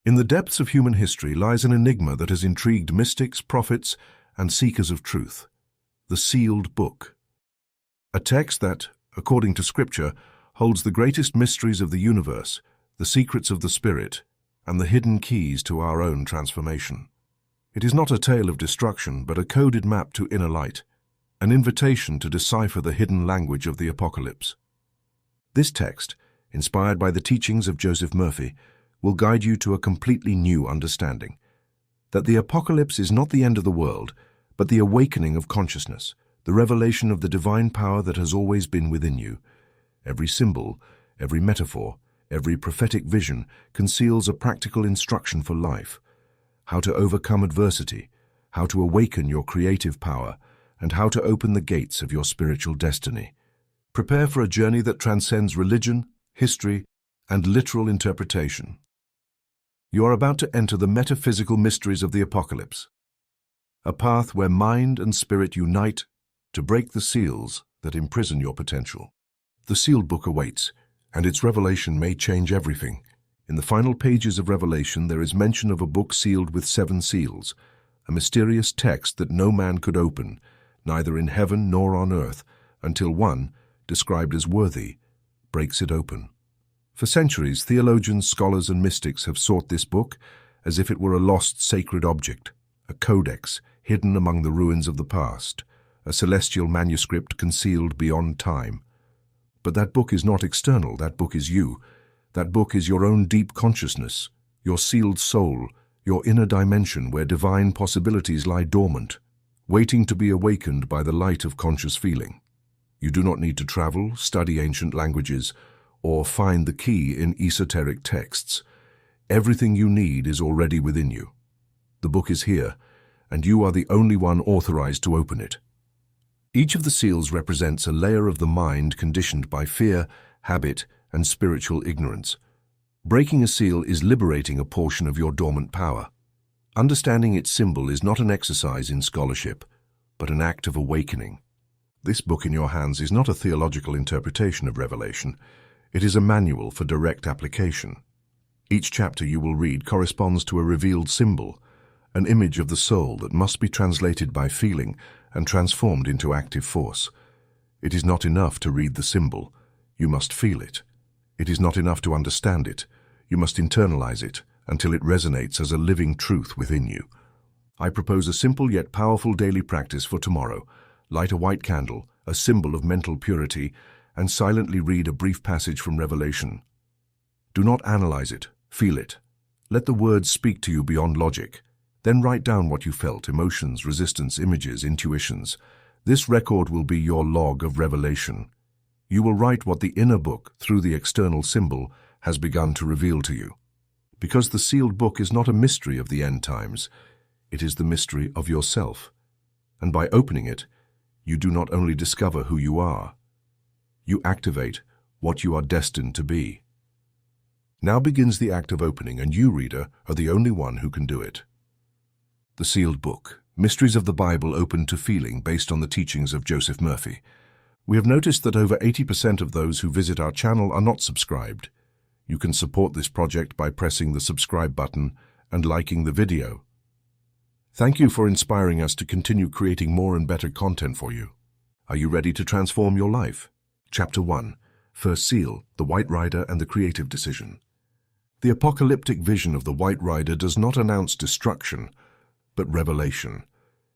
In the depths of human history lies an enigma that has intrigued mystics, prophets, and seekers of truth: the sealed book. A text that, according to Scripture, holds the greatest mysteries of the universe, the secrets of the Spirit, and the hidden keys to our own transformation. It is not a tale of destruction, but a coded map to inner light, an invitation to decipher the hidden language of the apocalypse. This text, inspired by the teachings of Joseph Murphy, will guide you to a completely new understanding: that the apocalypse is not the end of the world, but the awakening of consciousness, the revelation of the divine power that has always been within you. Every symbol, every metaphor, every prophetic vision conceals a practical instruction for life: how to overcome adversity, how to awaken your creative power, and how to open the gates of your spiritual destiny. Prepare for a journey that transcends religion, history, and literal interpretation. You are about to enter the metaphysical mysteries of the apocalypse, a path where mind and spirit unite to break the seals that imprison your potential. The sealed book awaits, and its revelation may change everything. In the final pages of Revelation, there is mention of a book sealed with 7 seals, a mysterious text that no man could open, neither in heaven nor on earth, until one, described as worthy, breaks it open. For centuries, theologians, scholars, and mystics have sought this book as if it were a lost sacred object, a codex hidden among the ruins of the past, a celestial manuscript concealed beyond time. But that book is not external. That book is you. That book is your own deep consciousness, your sealed soul, your inner dimension where divine possibilities lie dormant, waiting to be awakened by the light of conscious feeling. You do not need to travel, study ancient languages, or find the key in esoteric texts. Everything you need is already within you. The book is here, and you are the only one authorized to open it. Each of the seals represents a layer of the mind conditioned by fear, habit, and spiritual ignorance. Breaking a seal is liberating a portion of your dormant power. Understanding its symbol is not an exercise in scholarship, but an act of awakening. This book in your hands is not a theological interpretation of Revelation. It is a manual for direct application. Each chapter you will read corresponds to a revealed symbol, an image of the soul that must be translated by feeling and transformed into active force. It is not enough to read the symbol. You must feel it. It is not enough to understand it. You must internalize it until it resonates as a living truth within you. I propose a simple yet powerful daily practice for tomorrow. Light a white candle, a symbol of mental purity, and silently read a brief passage from Revelation. Do not analyze it, feel it. Let the words speak to you beyond logic. Then write down what you felt: emotions, resistance, images, intuitions. This record will be your log of revelation. You will write what the inner book, through the external symbol, has begun to reveal to you. Because the sealed book is not a mystery of the end times, it is the mystery of yourself. And by opening it, you do not only discover who you are, you activate what you are destined to be. Now begins the act of opening, and you, reader, are the only one who can do it. The sealed book, mysteries of the Bible open to feeling, based on the teachings of Joseph Murphy. We have noticed that over 80% of those who visit our channel are not subscribed. You can support this project by pressing the subscribe button and liking the video. Thank you for inspiring us to continue creating more and better content for you. Are you ready to transform your life? Chapter 1. First Seal, the White Rider and the Creative Decision. The apocalyptic vision of the White Rider does not announce destruction, but revelation.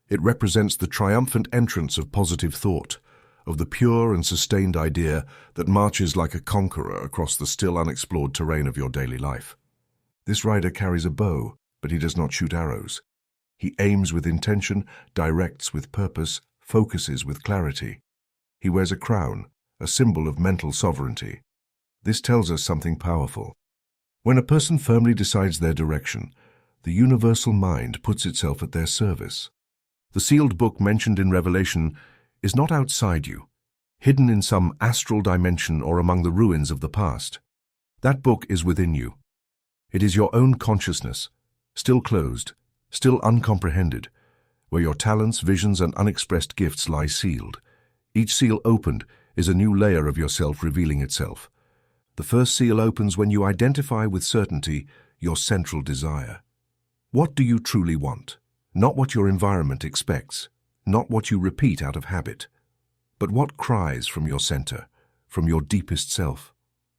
It represents the triumphant entrance of positive thought, of the pure and sustained idea that marches like a conqueror across the still unexplored terrain of your daily life. This rider carries a bow, but he does not shoot arrows. He aims with intention, directs with purpose, focuses with clarity. He wears a crown, a symbol of mental sovereignty. This tells us something powerful. When a person firmly decides their direction, the universal mind puts itself at their service. The sealed book mentioned in Revelation is not outside you, hidden in some astral dimension or among the ruins of the past. That book is within you. It is your own consciousness, still closed, still uncomprehended, where your talents, visions, and unexpressed gifts lie sealed. Each seal opened is a new layer of yourself revealing itself. The first seal opens when you identify with certainty your central desire. What do you truly want? Not what your environment expects, not what you repeat out of habit, but what cries from your center, from your deepest self.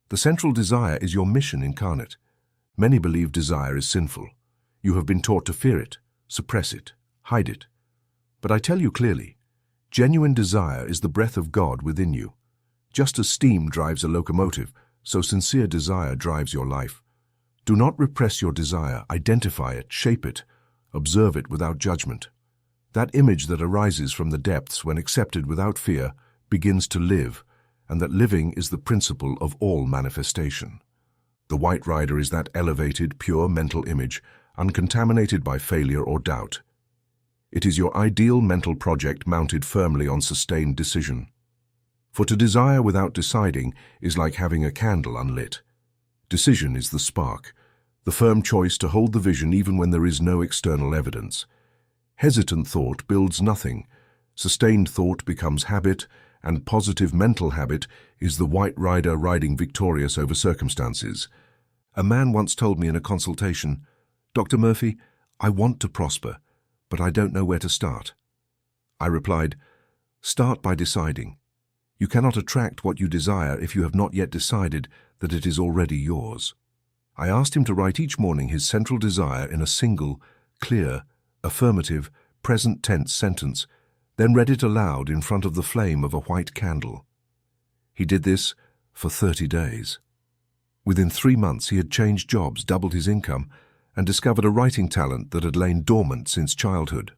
The central desire is your mission incarnate. Many believe desire is sinful. You have been taught to fear it, suppress it, hide it. But I tell you clearly, genuine desire is the breath of God within you. Just as steam drives a locomotive, so sincere desire drives your life. Do not repress your desire, identify it, shape it, observe it without judgment. That image that arises from the depths when accepted without fear begins to live, and that living is the principle of all manifestation. The White Rider is that elevated, pure mental image, uncontaminated by failure or doubt. It is your ideal mental project mounted firmly on sustained decision. For to desire without deciding is like having a candle unlit. Decision is the spark, the firm choice to hold the vision even when there is no external evidence. Hesitant thought builds nothing. Sustained thought becomes habit, and positive mental habit is the White Rider riding victorious over circumstances. A man once told me in a consultation, "Dr. Murphy, I want to prosper, but I don't know where to start." I replied, "Start by deciding. You cannot attract what you desire if you have not yet decided that it is already yours." I asked him to write each morning his central desire in a single, clear, affirmative, present tense sentence, then read it aloud in front of the flame of a white candle. He did this for 30 days. Within 3 months he had changed jobs, doubled his income, and discovered a writing talent that had lain dormant since childhood.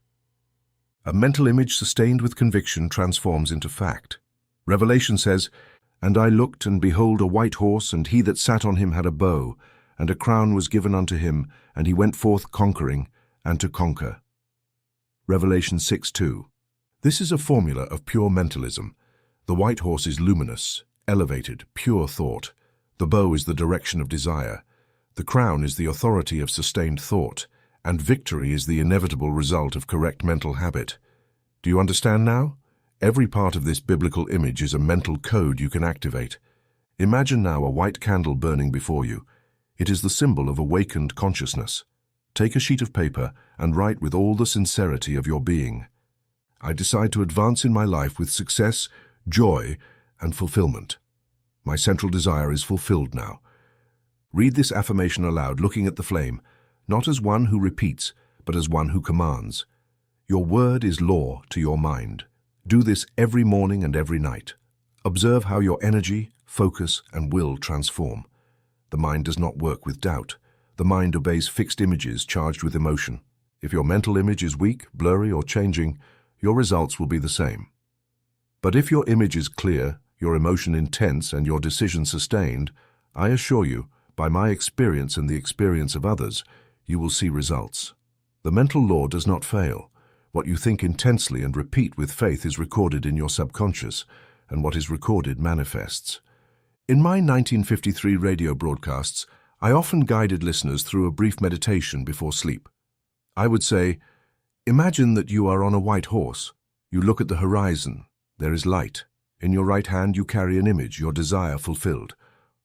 A mental image sustained with conviction transforms into fact. Revelation says, "And I looked, and behold a white horse, and he that sat on him had a bow, and a crown was given unto him, and he went forth conquering, and to conquer." Revelation 6:2. This is a formula of pure mentalism. The white horse is luminous, elevated, pure thought. The bow is the direction of desire. The crown is the authority of sustained thought, and victory is the inevitable result of correct mental habit. Do you understand now? Every part of this biblical image is a mental code you can activate. Imagine now a white candle burning before you. It is the symbol of awakened consciousness. Take a sheet of paper and write with all the sincerity of your being. I decide to advance in my life with success, joy, and fulfillment. My central desire is fulfilled now. Read this affirmation aloud, looking at the flame, not as one who repeats, but as one who commands. Your word is law to your mind. Do this every morning and every night. Observe how your energy, focus, and will transform. The mind does not work with doubt. The mind obeys fixed images charged with emotion. If your mental image is weak, blurry, or changing, your results will be the same. But if your image is clear, your emotion intense, and your decision sustained, I assure you, by my experience and the experience of others, you will see results. The mental law does not fail. What you think intensely and repeat with faith is recorded in your subconscious, and what is recorded manifests. In my 1953 radio broadcasts, I often guided listeners through a brief meditation before sleep. I would say, imagine that you are on a white horse. You look at the horizon. There is light. In your right hand you carry an image, your desire fulfilled.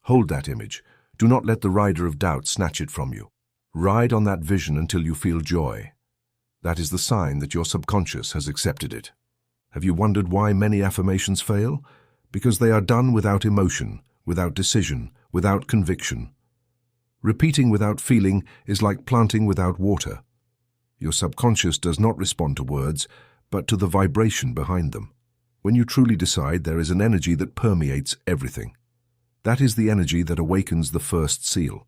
Hold that image. Do not let the rider of doubt snatch it from you. Ride on that vision until you feel joy. That is the sign that your subconscious has accepted it. Have you wondered why many affirmations fail? Because they are done without emotion, without decision, without conviction. Repeating without feeling is like planting without water. Your subconscious does not respond to words, but to the vibration behind them. When you truly decide, there is an energy that permeates everything. That is the energy that awakens the first seal.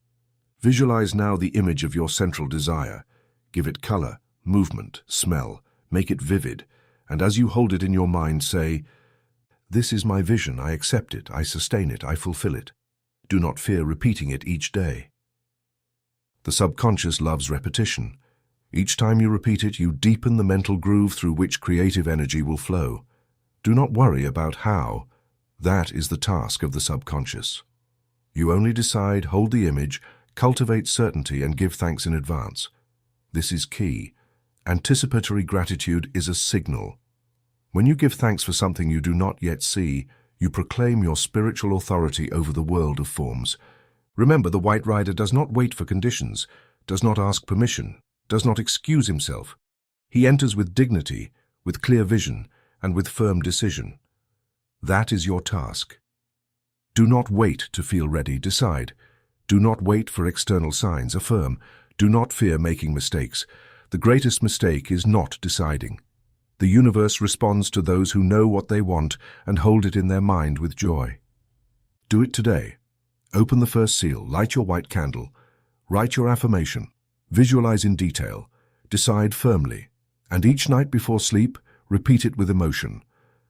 Visualize now the image of your central desire. Give it color, movement, smell, make it vivid, and as you hold it in your mind, say, "This is my vision, I accept it, I sustain it, I fulfill it." Do not fear repeating it each day. The subconscious loves repetition. Each time you repeat it, you deepen the mental groove through which creative energy will flow. Do not worry about how. That is the task of the subconscious. You only decide, hold the image, cultivate certainty, and give thanks in advance. This is key. Anticipatory gratitude is a signal. When you give thanks for something you do not yet see, you proclaim your spiritual authority over the world of forms. Remember, the White Rider does not wait for conditions, does not ask permission, does not excuse himself. He enters with dignity, with clear vision, and with firm decision. That is your task. Do not wait to feel ready, decide. Do not wait for external signs, affirm. Do not fear making mistakes. The greatest mistake is not deciding. The universe responds to those who know what they want and hold it in their mind with joy. Do it today. Open the first seal, light your white candle, write your affirmation, visualize in detail, decide firmly, and each night before sleep, repeat it with emotion.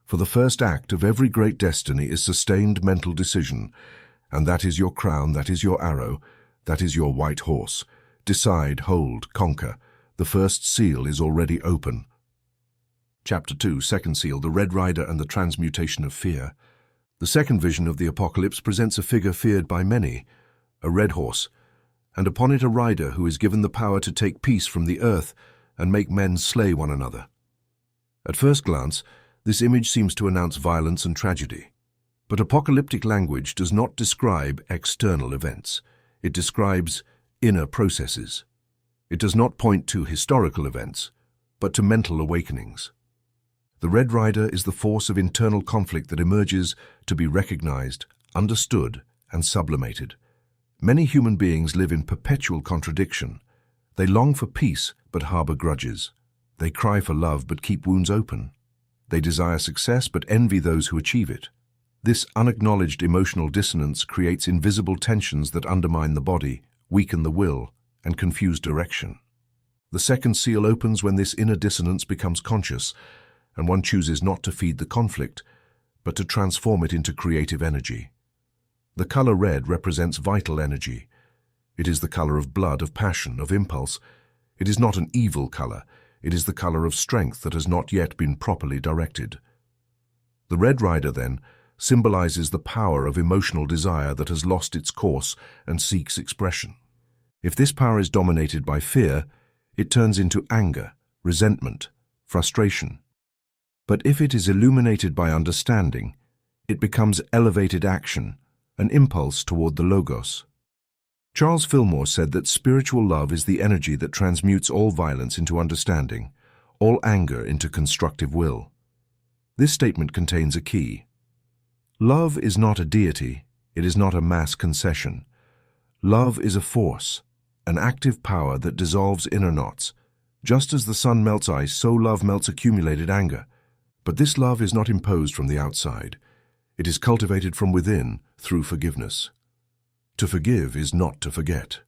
For the first act of every great destiny is sustained mental decision, and that is your crown, that is your arrow, that is your white horse. Decide, hold, conquer. The first seal is already open. Chapter 2, Second Seal, the Red Rider and the Transmutation of Fear. The second vision of the apocalypse presents a figure feared by many, a red horse, and upon it a rider who is given the power to take peace from the earth and make men slay one another. At first glance, this image seems to announce violence and tragedy. But apocalyptic language does not describe external events. It describes inner processes. It does not point to historical events, but to mental awakenings. The Red Rider is the force of internal conflict that emerges to be recognized, understood, and sublimated. Many human beings live in perpetual contradiction. They long for peace but harbor grudges. They cry for love but keep wounds open. They desire success but envy those who achieve it. This unacknowledged emotional dissonance creates invisible tensions that undermine the body, weaken the will, and confuse direction. The second seal opens when this inner dissonance becomes conscious, and one chooses not to feed the conflict, but to transform it into creative energy. The color red represents vital energy. It is the color of blood, of passion, of impulse. It is not an evil color. It is the color of strength that has not yet been properly directed. The Red Rider, then, symbolizes the power of emotional desire that has lost its course and seeks expression. If this power is dominated by fear, it turns into anger, resentment, frustration. But if it is illuminated by understanding, it becomes elevated action, an impulse toward the Logos. Charles Fillmore said that spiritual love is the energy that transmutes all violence into understanding, all anger into constructive will. This statement contains a key. Love is not a deity, it is not a mass concession. Love is a force, an active power that dissolves inner knots. Just as the sun melts ice, so love melts accumulated anger. But this love is not imposed from the outside. It is cultivated from within through forgiveness. To forgive is not to forget.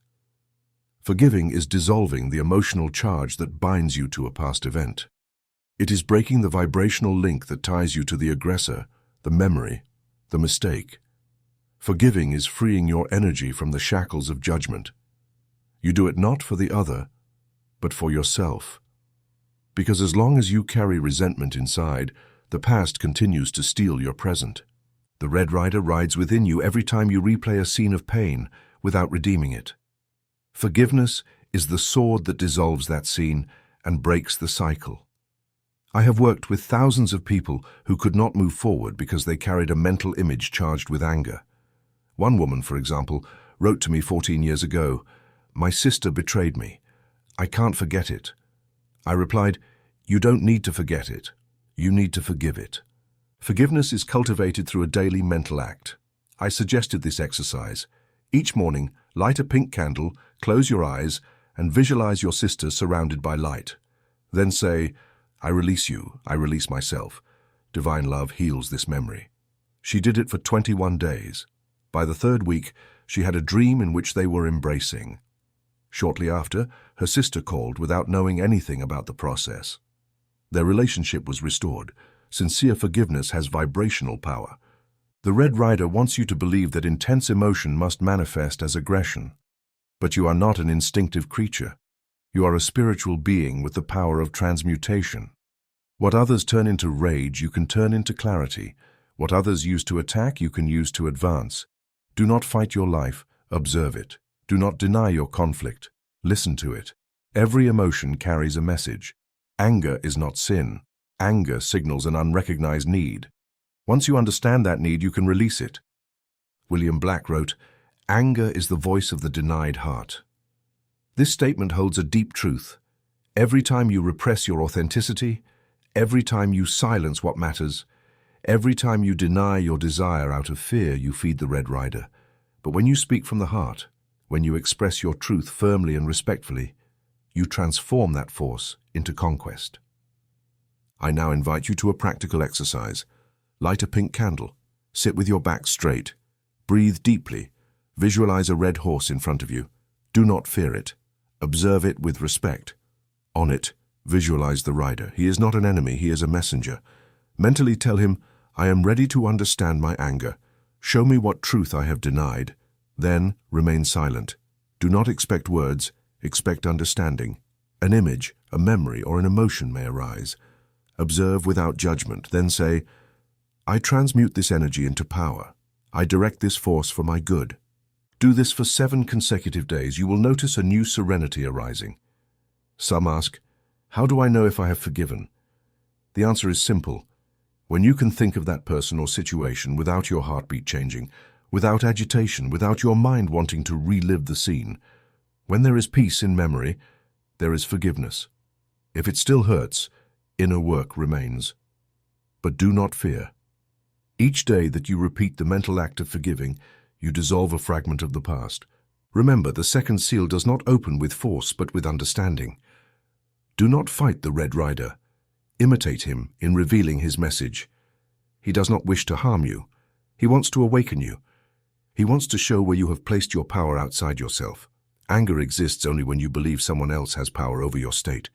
Forgiving is dissolving the emotional charge that binds you to a past event. It is breaking the vibrational link that ties you to the aggressor, the memory, the mistake. Forgiving is freeing your energy from the shackles of judgment. You do it not for the other, but for yourself. Because as long as you carry resentment inside, the past continues to steal your present. The Red Rider rides within you every time you replay a scene of pain without redeeming it. Forgiveness is the sword that dissolves that scene and breaks the cycle. I have worked with thousands of people who could not move forward because they carried a mental image charged with anger. One woman, for example, wrote to me 14 years ago, "My sister betrayed me. I can't forget it." I replied, "You don't need to forget it. You need to forgive it." Forgiveness is cultivated through a daily mental act. I suggested this exercise. Each morning, light a pink candle, close your eyes, and visualize your sister surrounded by light. Then say, "I release you, I release myself. Divine love heals this memory." She did it for 21 days. By the third week, she had a dream in which they were embracing. Shortly after, her sister called without knowing anything about the process. Their relationship was restored. Sincere forgiveness has vibrational power. The Red Rider wants you to believe that intense emotion must manifest as aggression. But you are not an instinctive creature. You are a spiritual being with the power of transmutation. What others turn into rage, you can turn into clarity. What others use to attack, you can use to advance. Do not fight your life, observe it. Do not deny your conflict. Listen to it. Every emotion carries a message. Anger is not sin. Anger signals an unrecognized need. Once you understand that need, you can release it. William Black wrote, Anger is the voice of the denied heart. This statement holds a deep truth. Every time you repress your authenticity, every time you silence what matters, every time you deny your desire out of fear, you feed the Red Rider. But when you speak from the heart, when you express your truth firmly and respectfully, you transform that force into conquest. I now invite you to a practical exercise. Light a pink candle. Sit with your back straight. Breathe deeply. Visualize a red horse in front of you. Do not fear it. Observe it with respect. On it, visualize the rider. He is not an enemy, he is a messenger. Mentally tell him, I am ready to understand my anger. Show me what truth I have denied. Then remain silent. Do not expect words, expect understanding. An image, a memory, or an emotion may arise. Observe without judgment, then say, I transmute this energy into power. I direct this force for my good. Do this for 7 consecutive days. You will notice a new serenity arising. Some ask, how do I know if I have forgiven? The answer is simple. When you can think of that person or situation without your heartbeat changing, without agitation, without your mind wanting to relive the scene, when there is peace in memory, there is forgiveness. If it still hurts, inner work remains. But do not fear. Each day that you repeat the mental act of forgiving, you dissolve a fragment of the past. Remember, the second seal does not open with force, but with understanding. Do not fight the Red Rider. Imitate him in revealing his message. He does not wish to harm you. He wants to awaken you. He wants to show where you have placed your power outside yourself. Anger exists only when you believe someone else has power over your state.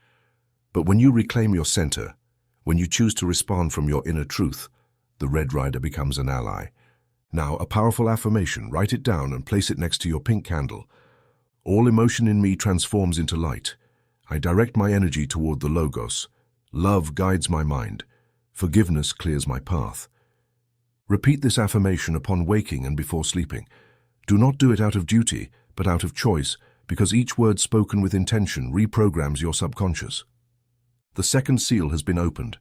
But when you reclaim your center, when you choose to respond from your inner truth, the Red Rider becomes an ally. Now, a powerful affirmation. Write it down and place it next to your pink candle. All emotion in me transforms into light. I direct my energy toward the Logos. Love guides my mind. Forgiveness clears my path. Repeat this affirmation upon waking and before sleeping. Do not do it out of duty, but out of choice, because each word spoken with intention reprograms your subconscious. The second seal has been opened.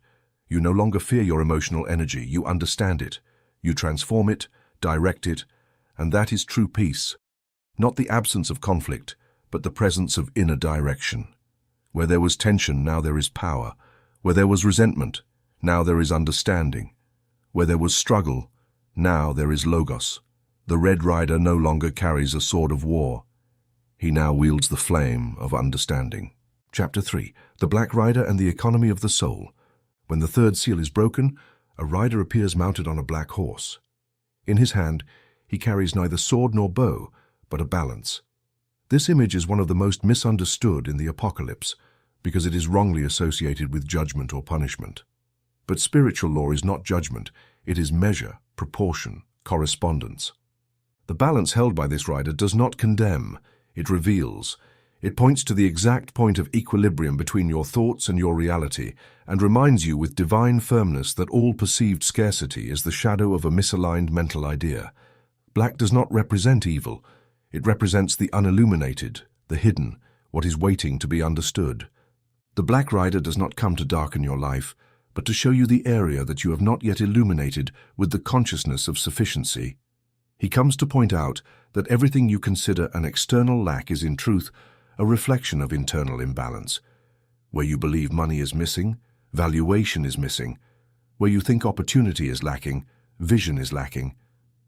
You no longer fear your emotional energy. You understand it. You transform it, direct it, and that is true peace. Not the absence of conflict, but the presence of inner direction. Where there was tension, now there is power. Where there was resentment, now there is understanding. Where there was struggle, now there is Logos. The Red Rider no longer carries a sword of war. He now wields the flame of understanding. Chapter 3. The Black Rider and the Economy of the Soul. When the third seal is broken, a rider appears mounted on a black horse. In his hand, he carries neither sword nor bow, but a balance. This image is one of the most misunderstood in the Apocalypse, because it is wrongly associated with judgment or punishment. But spiritual law is not judgment, it is measure, proportion, correspondence. The balance held by this rider does not condemn, it reveals. It points to the exact point of equilibrium between your thoughts and your reality, and reminds you with divine firmness that all perceived scarcity is the shadow of a misaligned mental idea. Black does not represent evil. It represents the unilluminated, the hidden, what is waiting to be understood. The Black Rider does not come to darken your life, but to show you the area that you have not yet illuminated with the consciousness of sufficiency. He comes to point out that everything you consider an external lack is in truth a reflection of internal imbalance. Where you believe money is missing, valuation is missing. Where you think opportunity is lacking, vision is lacking.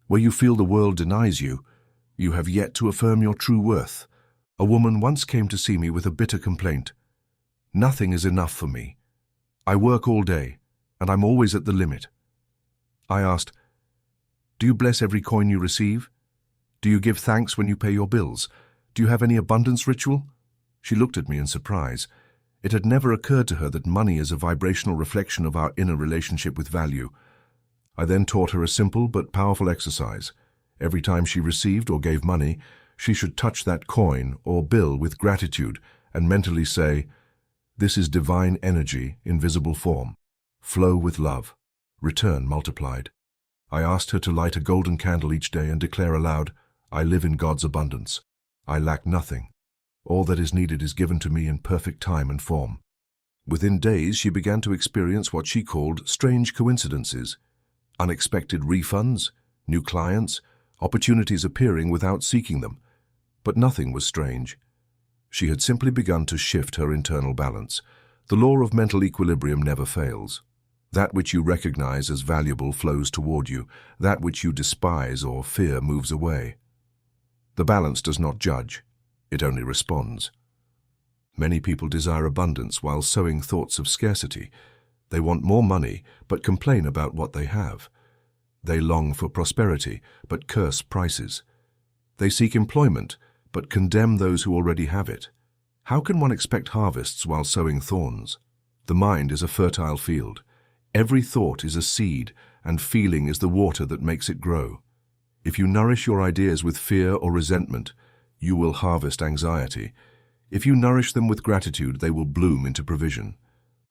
Where you feel the world denies you, you have yet to affirm your true worth. A woman once came to see me with a bitter complaint. Nothing is enough for me. I work all day, and I'm always at the limit. I asked, do you bless every coin you receive? Do you give thanks when you pay your bills? Do you have any abundance ritual? She looked at me in surprise. It had never occurred to her that money is a vibrational reflection of our inner relationship with value. I then taught her a simple but powerful exercise. Every time she received or gave money, she should touch that coin or bill with gratitude and mentally say, this is divine energy in visible form. Flow with love. Return multiplied. I asked her to light a golden candle each day and declare aloud, I live in God's abundance. I lack nothing. All that is needed is given to me in perfect time and form. Within days, she began to experience what she called strange coincidences. Unexpected refunds, new clients, opportunities appearing without seeking them. But nothing was strange. She had simply begun to shift her internal balance. The law of mental equilibrium never fails. That which you recognize as valuable flows toward you. That which you despise or fear moves away. The balance does not judge. It only responds. Many people desire abundance while sowing thoughts of scarcity. They want more money, but complain about what they have. They long for prosperity, but curse prices. They seek employment, but condemn those who already have it. How can one expect harvests while sowing thorns? The mind is a fertile field. Every thought is a seed, and feeling is the water that makes it grow. If you nourish your ideas with fear or resentment, you will harvest anxiety. If you nourish them with gratitude, they will bloom into provision.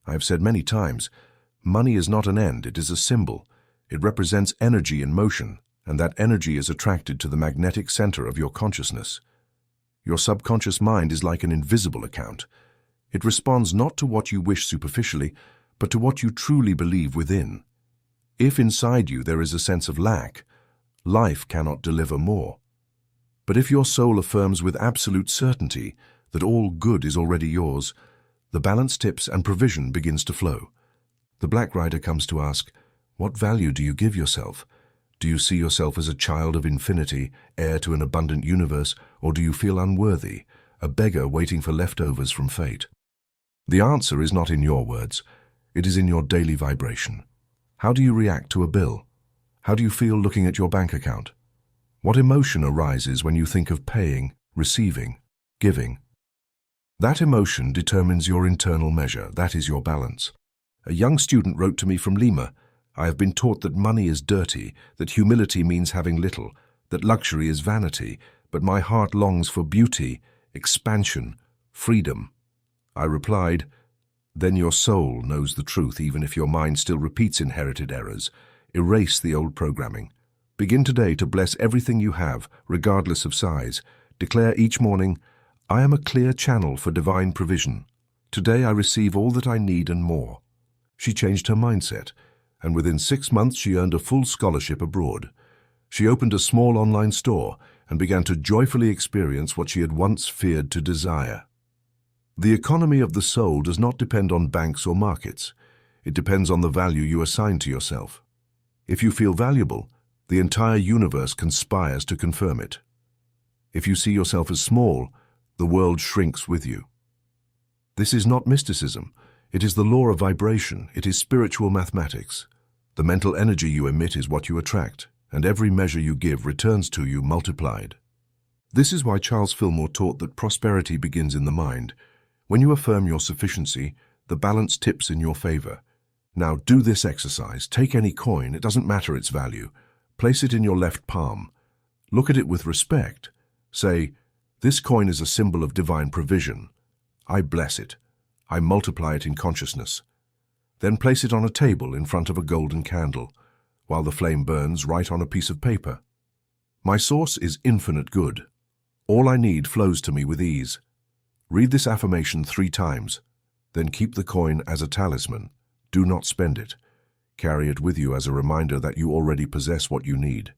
I have said many times, money is not an end, it is a symbol. It represents energy in motion, and that energy is attracted to the magnetic center of your consciousness. Your subconscious mind is like an invisible account. It responds not to what you wish superficially, but to what you truly believe within. If inside you there is a sense of lack, life cannot deliver more. But if your soul affirms with absolute certainty that all good is already yours, the balance tips and provision begins to flow. The Black Rider comes to ask, what value do you give yourself? Do you see yourself as a child of infinity, heir to an abundant universe, or do you feel unworthy, a beggar waiting for leftovers from fate? The answer is not in your words. It is in your daily vibration. How do you react to a bill? How do you feel looking at your bank account? What emotion arises when you think of paying, receiving, giving? That emotion determines your internal measure. That is your balance. A young student wrote to me from Lima, I have been taught that money is dirty, that humility means having little, that luxury is vanity, but my heart longs for beauty, expansion, freedom. I replied, then your soul knows the truth even if your mind still repeats inherited errors. Erase the old programming. Begin today to bless everything you have, regardless of size. Declare each morning, I am a clear channel for divine provision. Today I receive all that I need and more. She changed her mindset, and within 6 months she earned a full scholarship abroad. She opened a small online store and began to joyfully experience what she had once feared to desire. The economy of the soul does not depend on banks or markets. It depends on the value you assign to yourself. If you feel valuable, the entire universe conspires to confirm it. If you see yourself as small, the world shrinks with you. This is not mysticism. It is the law of vibration. It is spiritual mathematics. The mental energy you emit is what you attract, and every measure you give returns to you multiplied. This is why Charles Fillmore taught that prosperity begins in the mind. When you affirm your sufficiency, the balance tips in your favor. Now do this exercise. Take any coin, it doesn't matter its value. Place it in your left palm. Look at it with respect. Say, this coin is a symbol of divine provision. I bless it. I multiply it in consciousness. Then place it on a table in front of a golden candle, while the flame burns. Write on a piece of paper. My source is infinite good. All I need flows to me with ease. Read this affirmation 3 times, then keep the coin as a talisman. Do not spend it. Carry it with you as a reminder that you already possess what you need.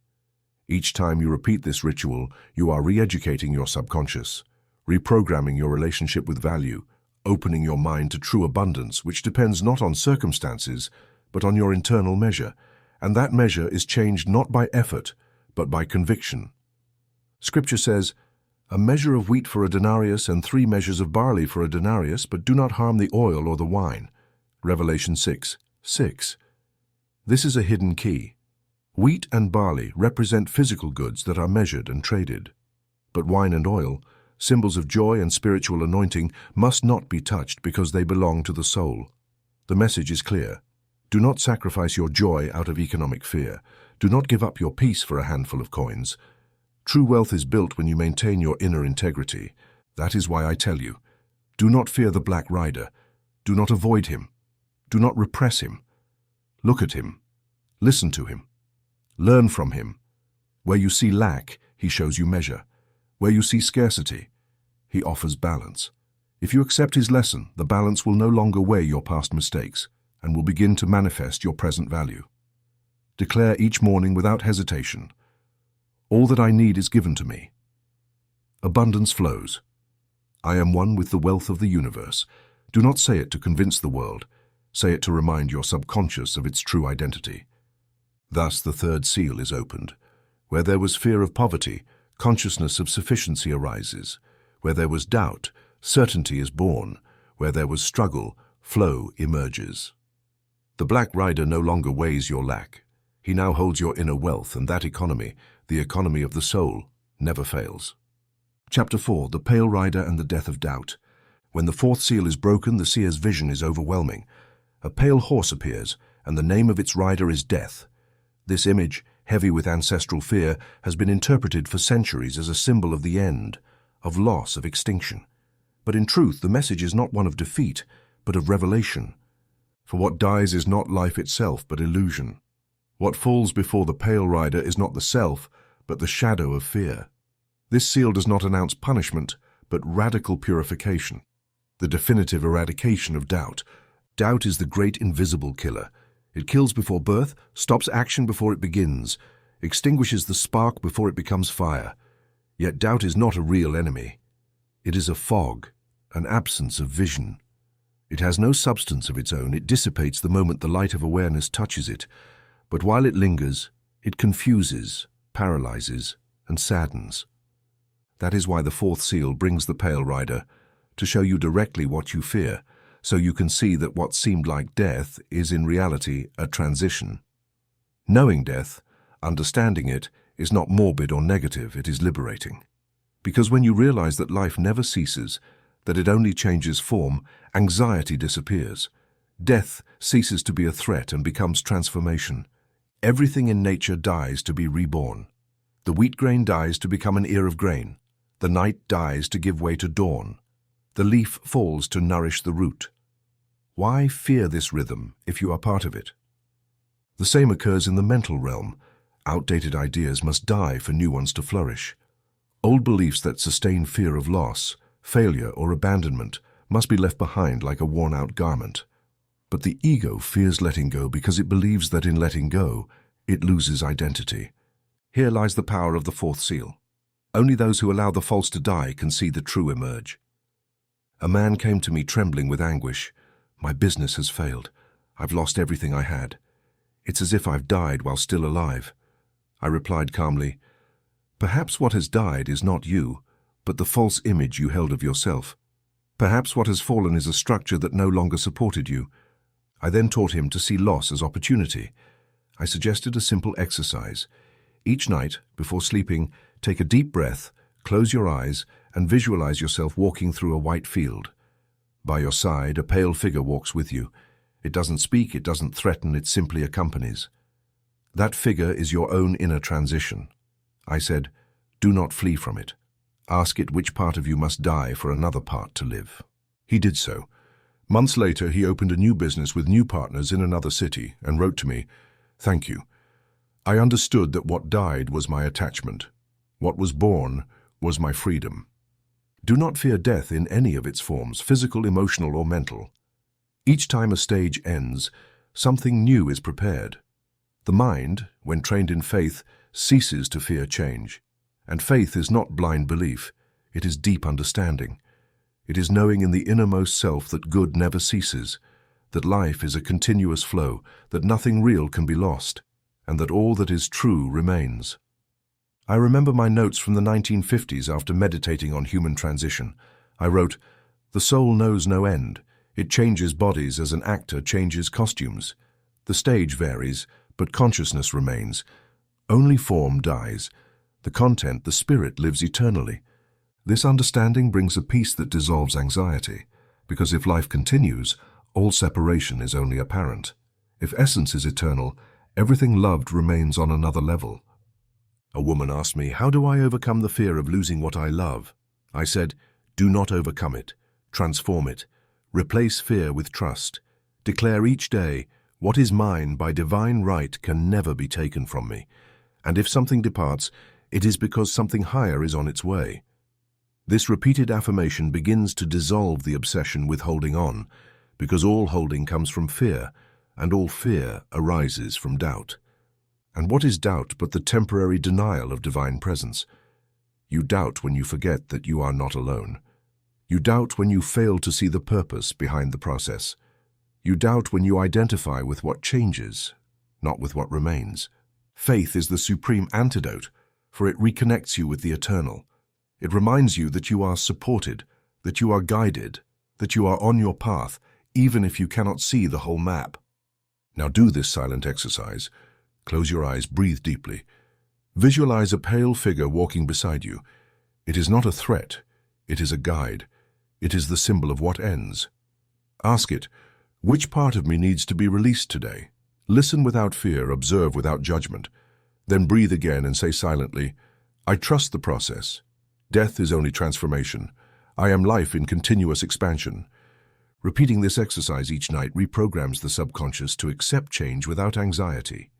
Each time you repeat this ritual, you are re-educating your subconscious, reprogramming your relationship with value, opening your mind to true abundance, which depends not on circumstances, but on your internal measure, and that measure is changed not by effort, but by conviction. Scripture says, a measure of wheat for a denarius and 3 measures of barley for a denarius, but do not harm the oil or the wine. Revelation 6:6. This is a hidden key. Wheat and barley represent physical goods that are measured and traded. But wine and oil, symbols of joy and spiritual anointing, must not be touched because they belong to the soul. The message is clear. Do not sacrifice your joy out of economic fear. Do not give up your peace for a handful of coins. True wealth is built when you maintain your inner integrity. That is why I tell you, do not fear the Black Rider. Do not avoid him. Do not repress him. Look at him. Listen to him. Learn from him. Where you see lack, he shows you measure. Where you see scarcity, he offers balance. If you accept his lesson, the balance will no longer weigh your past mistakes and will begin to manifest your present value. Declare each morning without hesitation, All that I need is given to me. Abundance flows. I am one with the wealth of the universe. Do not say it to convince the world. Say it to remind your subconscious of its true identity. Thus the third seal is opened. Where there was fear of poverty, consciousness of sufficiency arises. Where there was doubt, certainty is born. Where there was struggle, flow emerges. The Black Rider no longer weighs your lack. He now holds your inner wealth, and that economy, the economy of the soul, never fails. Chapter 4. The Pale Rider and the Death of Doubt. When the fourth seal is broken, the seer's vision is overwhelming. A pale horse appears, and the name of its rider is Death. This image, heavy with ancestral fear, has been interpreted for centuries as a symbol of the end, of loss, of extinction. But in truth, the message is not one of defeat, but of revelation. For what dies is not life itself, but illusion. What falls before the Pale Rider is not the self, but the shadow of fear. This seal does not announce punishment, but radical purification, the definitive eradication of doubt. Doubt is the great invisible killer. It kills before birth, stops action before it begins, extinguishes the spark before it becomes fire. Yet doubt is not a real enemy. It is a fog, an absence of vision. It has no substance of its own. It dissipates the moment the light of awareness touches it. But while it lingers, it confuses, paralyzes, and saddens. That is why the fourth seal brings the Pale Rider, to show you directly what you fear, so you can see that what seemed like death is in reality a transition. Knowing death, understanding it, is not morbid or negative, it is liberating. Because when you realize that life never ceases, that it only changes form, anxiety disappears. Death ceases to be a threat and becomes transformation. Everything in nature dies to be reborn. The wheat grain dies to become an ear of grain. The night dies to give way to dawn. The leaf falls to nourish the root. Why fear this rhythm if you are part of it? The same occurs in the mental realm. Outdated ideas must die for new ones to flourish. Old beliefs that sustain fear of loss, failure, or abandonment must be left behind like a worn-out garment. But the ego fears letting go because it believes that in letting go, it loses identity. Here lies the power of the fourth seal. Only those who allow the false to die can see the true emerge. A man came to me trembling with anguish. My business has failed. I've lost everything I had. It's as if I've died while still alive. I replied calmly, perhaps what has died is not you, but the false image you held of yourself. Perhaps what has fallen is a structure that no longer supported you. I then taught him to see loss as opportunity. I suggested a simple exercise. Each night, before sleeping, take a deep breath, close your eyes, and visualize yourself walking through a white field. By your side, a pale figure walks with you. It doesn't speak, it doesn't threaten, it simply accompanies. That figure is your own inner transition. I said, do not flee from it. Ask it which part of you must die for another part to live. He did so. Months later, he opened a new business with new partners in another city and wrote to me, thank you. I understood that what died was my attachment. What was born was my freedom. Do not fear death in any of its forms, physical, emotional, or mental. Each time a stage ends, something new is prepared. The mind, when trained in faith, ceases to fear change. And faith is not blind belief, it is deep understanding. It is knowing in the innermost self that good never ceases, that life is a continuous flow, that nothing real can be lost, and that all that is true remains. I remember my notes from the 1950s after meditating on human transition. I wrote, the soul knows no end. It changes bodies as an actor changes costumes. The stage varies, but consciousness remains. Only form dies. The content, the spirit, lives eternally. This understanding brings a peace that dissolves anxiety, because if life continues, all separation is only apparent. If essence is eternal, everything loved remains on another level. A woman asked me, how do I overcome the fear of losing what I love? I said, do not overcome it. Transform it. Replace fear with trust. Declare each day, what is mine by divine right can never be taken from me. And if something departs, it is because something higher is on its way. This repeated affirmation begins to dissolve the obsession with holding on, because all holding comes from fear, and all fear arises from doubt. And what is doubt but the temporary denial of divine presence? You doubt when you forget that you are not alone. You doubt when you fail to see the purpose behind the process. You doubt when you identify with what changes, not with what remains. Faith is the supreme antidote, for it reconnects you with the eternal. It reminds you that you are supported, that you are guided, that you are on your path, even if you cannot see the whole map. Now do this silent exercise. Close your eyes, breathe deeply. Visualize a pale figure walking beside you. It is not a threat, it is a guide. It is the symbol of what ends. Ask it, which part of me needs to be released today? Listen without fear, observe without judgment. Then breathe again and say silently, I trust the process. Death is only transformation. I am life in continuous expansion. Repeating this exercise each night reprograms the subconscious to accept change without anxiety.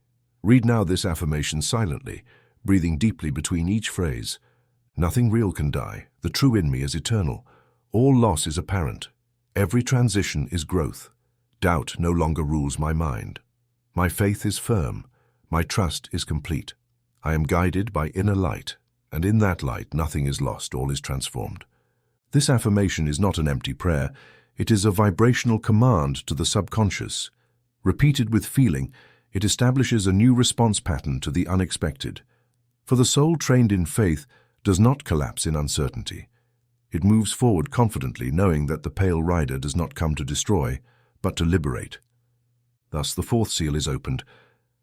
Read now this affirmation silently, breathing deeply between each phrase. Nothing real can die. The true in me is eternal. All loss is apparent. Every transition is growth. Doubt no longer rules my mind. My faith is firm. My trust is complete. I am guided by inner light, and in that light nothing is lost, all is transformed. This affirmation is not an empty prayer. It is a vibrational command to the subconscious. Repeated with feeling, it establishes a new response pattern to the unexpected. For the soul trained in faith does not collapse in uncertainty. It moves forward confidently, knowing that the pale rider does not come to destroy, but to liberate. Thus the fourth seal is opened,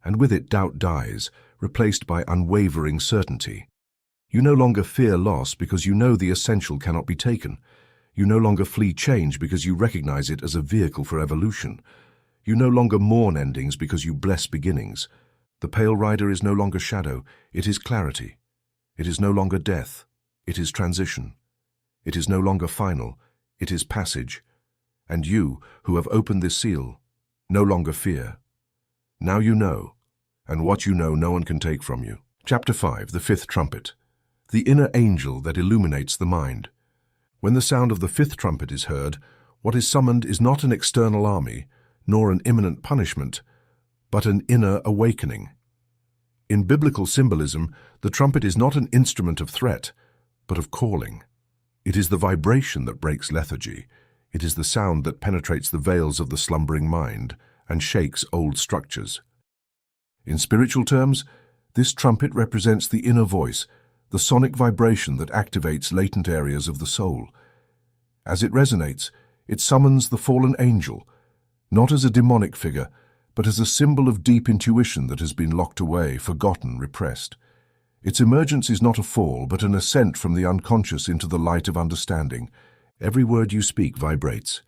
and with it doubt dies, replaced by unwavering certainty. You no longer fear loss because you know the essential cannot be taken. You no longer flee change because you recognize it as a vehicle for evolution. You no longer mourn endings because you bless beginnings. The pale rider is no longer shadow, it is clarity. It is no longer death, it is transition. It is no longer final, it is passage. And you, who have opened this seal, no longer fear. Now you know, and what you know no one can take from you. Chapter 5, the fifth trumpet. The inner angel that illuminates the mind. When the sound of the fifth trumpet is heard, what is summoned is not an external army, nor an imminent punishment, but an inner awakening. In biblical symbolism, the trumpet is not an instrument of threat, but of calling. It is the vibration that breaks lethargy. It is the sound that penetrates the veils of the slumbering mind and shakes old structures. In spiritual terms, this trumpet represents the inner voice, the sonic vibration that activates latent areas of the soul. As it resonates, it summons the fallen angel, not as a demonic figure, but as a symbol of deep intuition that has been locked away, forgotten, repressed. Its emergence is not a fall, but an ascent from the unconscious into the light of understanding. Every word you speak vibrates.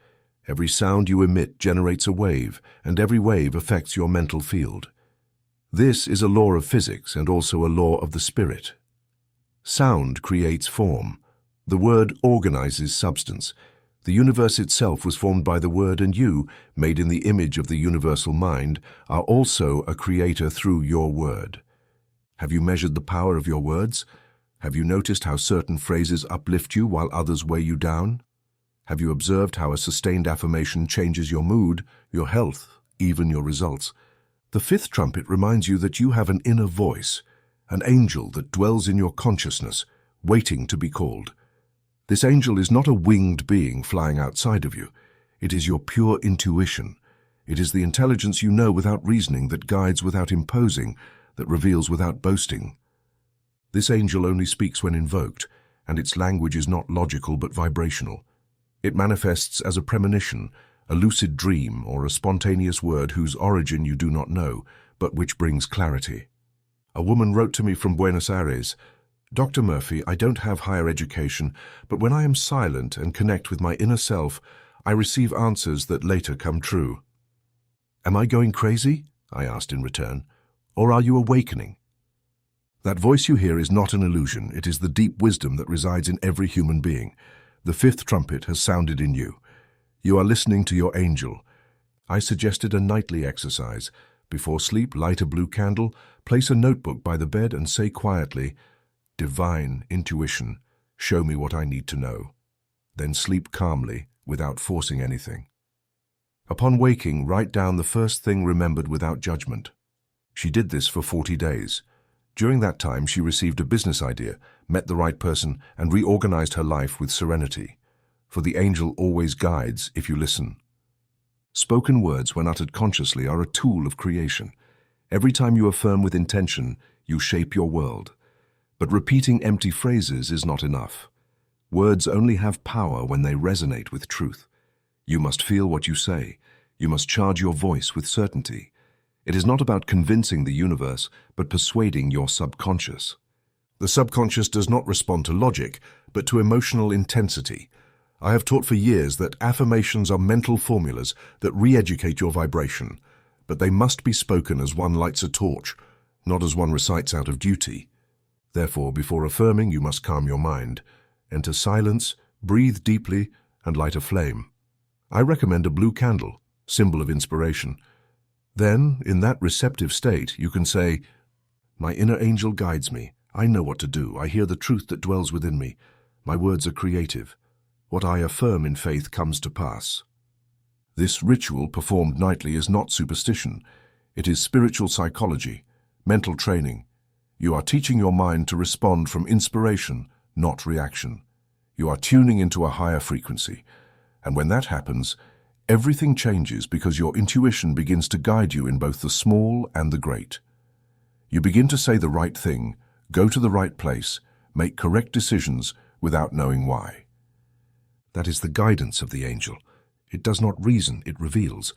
Every sound you emit generates a wave, and every wave affects your mental field. This is a law of physics and also a law of the spirit. Sound creates form. The word organizes substance. The universe itself was formed by the word, and you, made in the image of the universal mind, are also a creator through your word. Have you measured the power of your words? Have you noticed how certain phrases uplift you while others weigh you down? Have you observed how a sustained affirmation changes your mood, your health, even your results? The fifth trumpet reminds you that you have an inner voice, an angel that dwells in your consciousness, waiting to be called. This angel is not a winged being flying outside of you. It is your pure intuition. It is the intelligence you know without reasoning, that guides without imposing, that reveals without boasting. This angel only speaks when invoked, and its language is not logical but vibrational. It manifests as a premonition, a lucid dream, or a spontaneous word whose origin you do not know, but which brings clarity. A woman wrote to me from Buenos Aires, "Dr. Murphy, I don't have higher education, but when I am silent and connect with my inner self, I receive answers that later come true." "Am I going crazy?" I asked in return. "Or are you awakening?" That voice you hear is not an illusion. It is the deep wisdom that resides in every human being. The fifth trumpet has sounded in you. You are listening to your angel. I suggested a nightly exercise. Before sleep, light a blue candle, place a notebook by the bed and say quietly, "Divine intuition, show me what I need to know." Then sleep calmly, without forcing anything. Upon waking, write down the first thing remembered without judgment. She did this for 40 days. During that time, she received a business idea, met the right person, and reorganized her life with serenity. For the angel always guides if you listen. Spoken words, when uttered consciously, are a tool of creation. Every time you affirm with intention, you shape your world. But repeating empty phrases is not enough. Words only have power when they resonate with truth. You must feel what you say. You must charge your voice with certainty. It is not about convincing the universe, but persuading your subconscious. The subconscious does not respond to logic, but to emotional intensity. I have taught for years that affirmations are mental formulas that re-educate your vibration, but they must be spoken as one lights a torch, not as one recites out of duty. Therefore, before affirming, you must calm your mind, enter silence, breathe deeply, and light a flame. I recommend a blue candle, symbol of inspiration. Then, in that receptive state, you can say, "My inner angel guides me. I know what to do. I hear the truth that dwells within me. My words are creative. What I affirm in faith comes to pass." This ritual, performed nightly, is not superstition. It is spiritual psychology, mental training. You are teaching your mind to respond from inspiration, not reaction. You are tuning into a higher frequency. And when that happens, everything changes because your intuition begins to guide you in both the small and the great. You begin to say the right thing, go to the right place, make correct decisions without knowing why. That is the guidance of the angel. It does not reason, it reveals.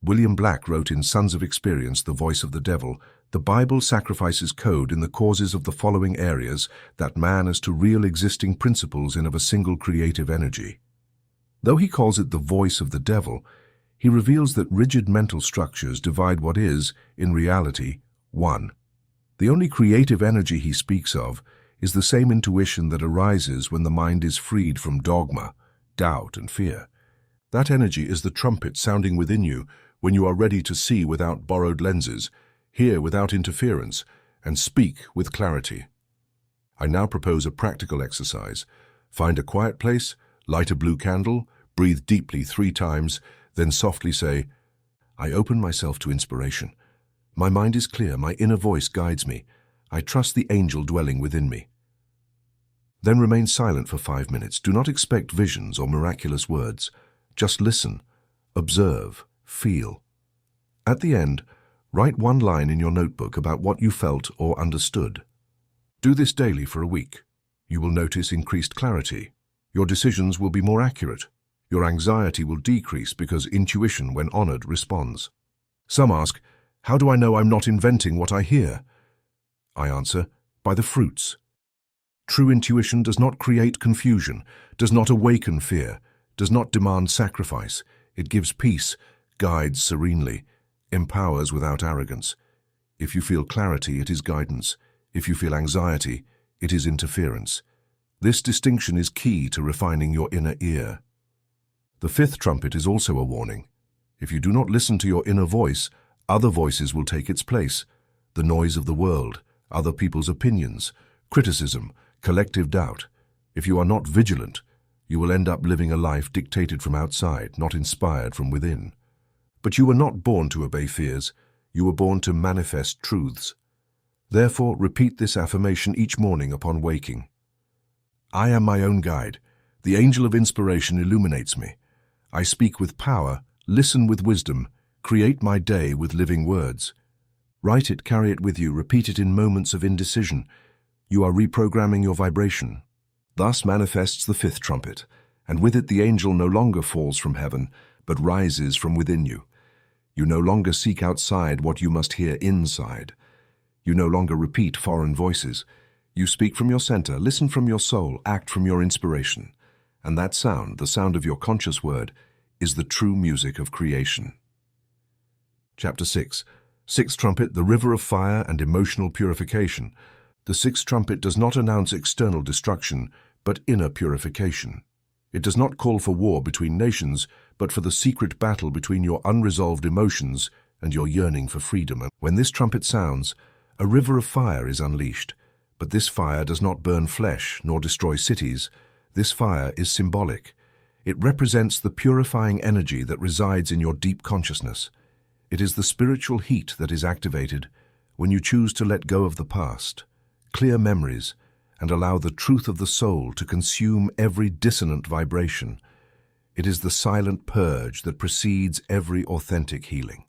William Black wrote in Sons of Experience, The Voice of the Devil, "The Bible sacrifices code in the causes of the following areas that man as to real existing principles in of a single creative energy." Though he calls it the voice of the devil, he reveals that rigid mental structures divide what is, in reality, one. The only creative energy he speaks of is the same intuition that arises when the mind is freed from dogma, doubt, and fear. That energy is the trumpet sounding within you when you are ready to see without borrowed lenses, hear without interference, and speak with clarity. I now propose a practical exercise. Find a quiet place, light a blue candle, breathe deeply 3 times, then softly say, "I open myself to inspiration. My mind is clear, my inner voice guides me. I trust the angel dwelling within me." Then remain silent for 5 minutes. Do not expect visions or miraculous words. Just listen, observe, feel. At the end, write 1 line in your notebook about what you felt or understood. Do this daily for a week. You will notice increased clarity. Your decisions will be more accurate. Your anxiety will decrease because intuition, when honored, responds. Some ask, "How do I know I'm not inventing what I hear?" I answer, by the fruits. True intuition does not create confusion, does not awaken fear, does not demand sacrifice. It gives peace, guides serenely, empowers without arrogance. If you feel clarity, it is guidance. If you feel anxiety, it is interference. This distinction is key to refining your inner ear. The 5th trumpet is also a warning. If you do not listen to your inner voice, other voices will take its place. The noise of the world, other people's opinions, criticism, collective doubt. If you are not vigilant, you will end up living a life dictated from outside, not inspired from within. But you were not born to obey fears. You were born to manifest truths. Therefore, repeat this affirmation each morning upon waking. I am my own guide. The angel of inspiration illuminates me. I speak with power, listen with wisdom, create my day with living words. Write it, carry it with you, repeat it in moments of indecision. You are reprogramming your vibration. Thus manifests the 5th trumpet, and with it the angel no longer falls from heaven, but rises from within you. You no longer seek outside what you must hear inside. You no longer repeat foreign voices. You speak from your center, listen from your soul, act from your inspiration. And that sound, the sound of your conscious word, is the true music of creation. Chapter 6. 6th trumpet, the river of fire and emotional purification. The 6th trumpet does not announce external destruction, but inner purification. It does not call for war between nations, but for the secret battle between your unresolved emotions and your yearning for freedom. And when this trumpet sounds, a river of fire is unleashed. But this fire does not burn flesh nor destroy cities. This fire is symbolic. It represents the purifying energy that resides in your deep consciousness. It is the spiritual heat that is activated, when you choose to let go of the past, clear memories, and allow the truth of the soul to consume every dissonant vibration. It is the silent purge that precedes every authentic healing.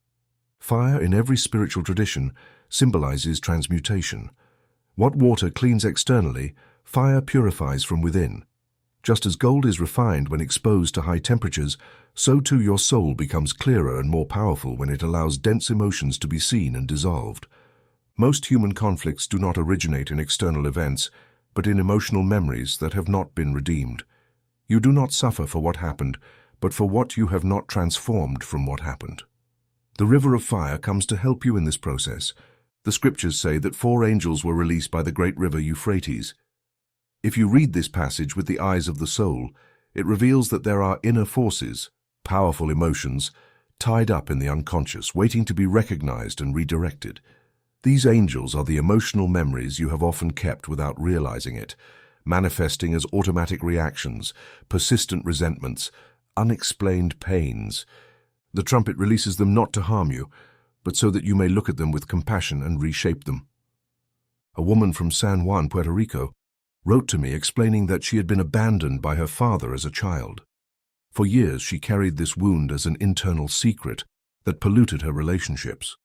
Fire, in every spiritual tradition, symbolizes transmutation. What water cleans externally, fire purifies from within. Just as gold is refined when exposed to high temperatures, so too your soul becomes clearer and more powerful when it allows dense emotions to be seen and dissolved. Most human conflicts do not originate in external events, but in emotional memories that have not been redeemed. You do not suffer for what happened, but for what you have not transformed from what happened. The river of fire comes to help you in this process. The scriptures say that 4 angels were released by the great river Euphrates. If you read this passage with the eyes of the soul, it reveals that there are inner forces, powerful emotions, tied up in the unconscious, waiting to be recognized and redirected. These angels are the emotional memories you have often kept without realizing it, manifesting as automatic reactions, persistent resentments, unexplained pains. The trumpet releases them not to harm you, but so that you may look at them with compassion and reshape them. A woman from San Juan, Puerto Rico, wrote to me explaining that she had been abandoned by her father as a child. For years she carried this wound as an internal secret that polluted her relationships.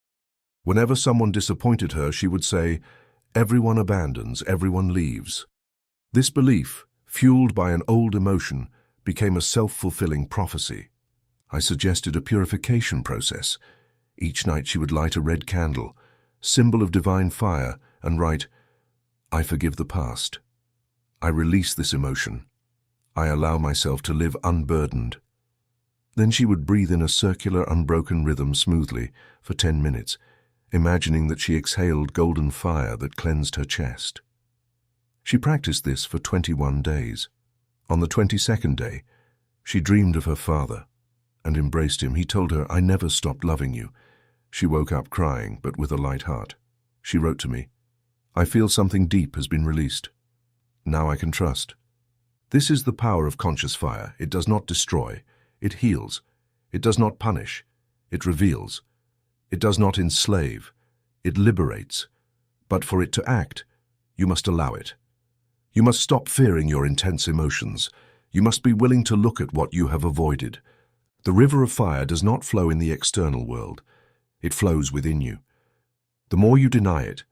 Whenever someone disappointed her, she would say, "Everyone abandons, everyone leaves." This belief, fueled by an old emotion, became a self-fulfilling prophecy. I suggested a purification process. Each night she would light a red candle, symbol of divine fire, and write, "I forgive the past. I release this emotion. I allow myself to live unburdened." Then she would breathe in a circular, unbroken rhythm smoothly for 10 minutes, imagining that she exhaled golden fire that cleansed her chest. She practiced this for 21 days. On the 22nd day, she dreamed of her father and embraced him. He told her, "I never stopped loving you." She woke up crying, but with a light heart. She wrote to me, "I feel something deep has been released. Now I can trust." This is the power of conscious fire. It does not destroy. It heals. It does not punish. It reveals. It does not enslave. It liberates. But for it to act, you must allow it. You must stop fearing your intense emotions. You must be willing to look at what you have avoided. The river of fire does not flow in the external world. It flows within you. The more you deny it,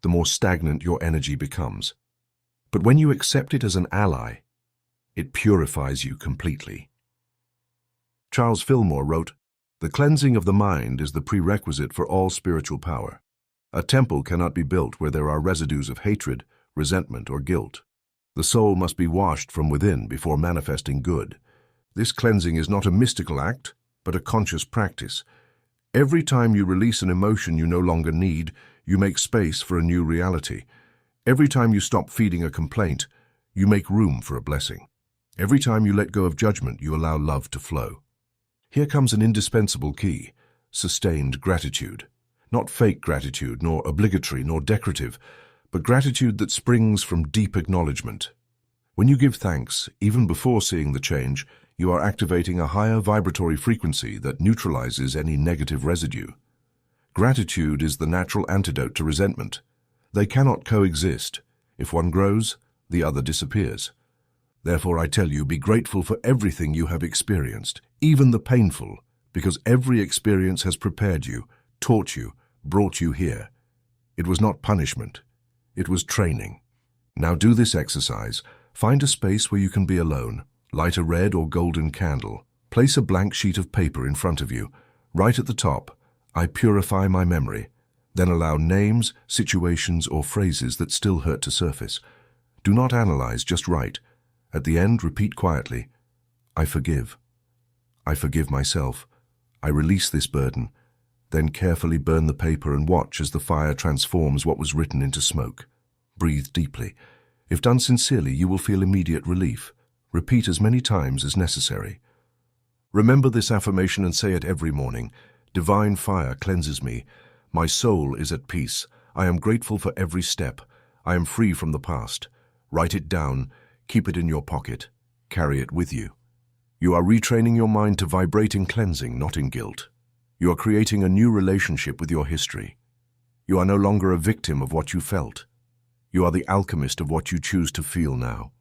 the more stagnant your energy becomes. But when you accept it as an ally, it purifies you completely. Charles Fillmore wrote, "The cleansing of the mind is the prerequisite for all spiritual power. A temple cannot be built where there are residues of hatred, resentment, or guilt. The soul must be washed from within before manifesting good. This cleansing is not a mystical act, but a conscious practice. Every time you release an emotion you no longer need, you make space for a new reality. Every time you stop feeding a complaint, you make room for a blessing. Every time you let go of judgment, you allow love to flow." Here comes an indispensable key: sustained gratitude. Not fake gratitude, nor obligatory, nor decorative, but gratitude that springs from deep acknowledgement. When you give thanks, even before seeing the change, you are activating a higher vibratory frequency that neutralizes any negative residue. Gratitude is the natural antidote to resentment. They cannot coexist. If one grows, the other disappears. Therefore, I tell you, be grateful for everything you have experienced, even the painful, because every experience has prepared you, taught you, brought you here. It was not punishment. It was training. Now do this exercise. Find a space where you can be alone. Light a red or golden candle. Place a blank sheet of paper in front of you. Write at the top, "I purify my memory." Then allow names, situations, or phrases that still hurt to surface. Do not analyze, just write. At the end, repeat quietly, "I forgive. I forgive myself. I release this burden." Then carefully burn the paper and watch as the fire transforms what was written into smoke. Breathe deeply. If done sincerely, you will feel immediate relief. Repeat as many times as necessary. Remember this affirmation and say it every morning. "Divine fire cleanses me. My soul is at peace. I am grateful for every step. I am free from the past." Write it down. Keep it in your pocket. Carry it with you. You are retraining your mind to vibrate in cleansing, not in guilt. You are creating a new relationship with your history. You are no longer a victim of what you felt. You are the alchemist of what you choose to feel now.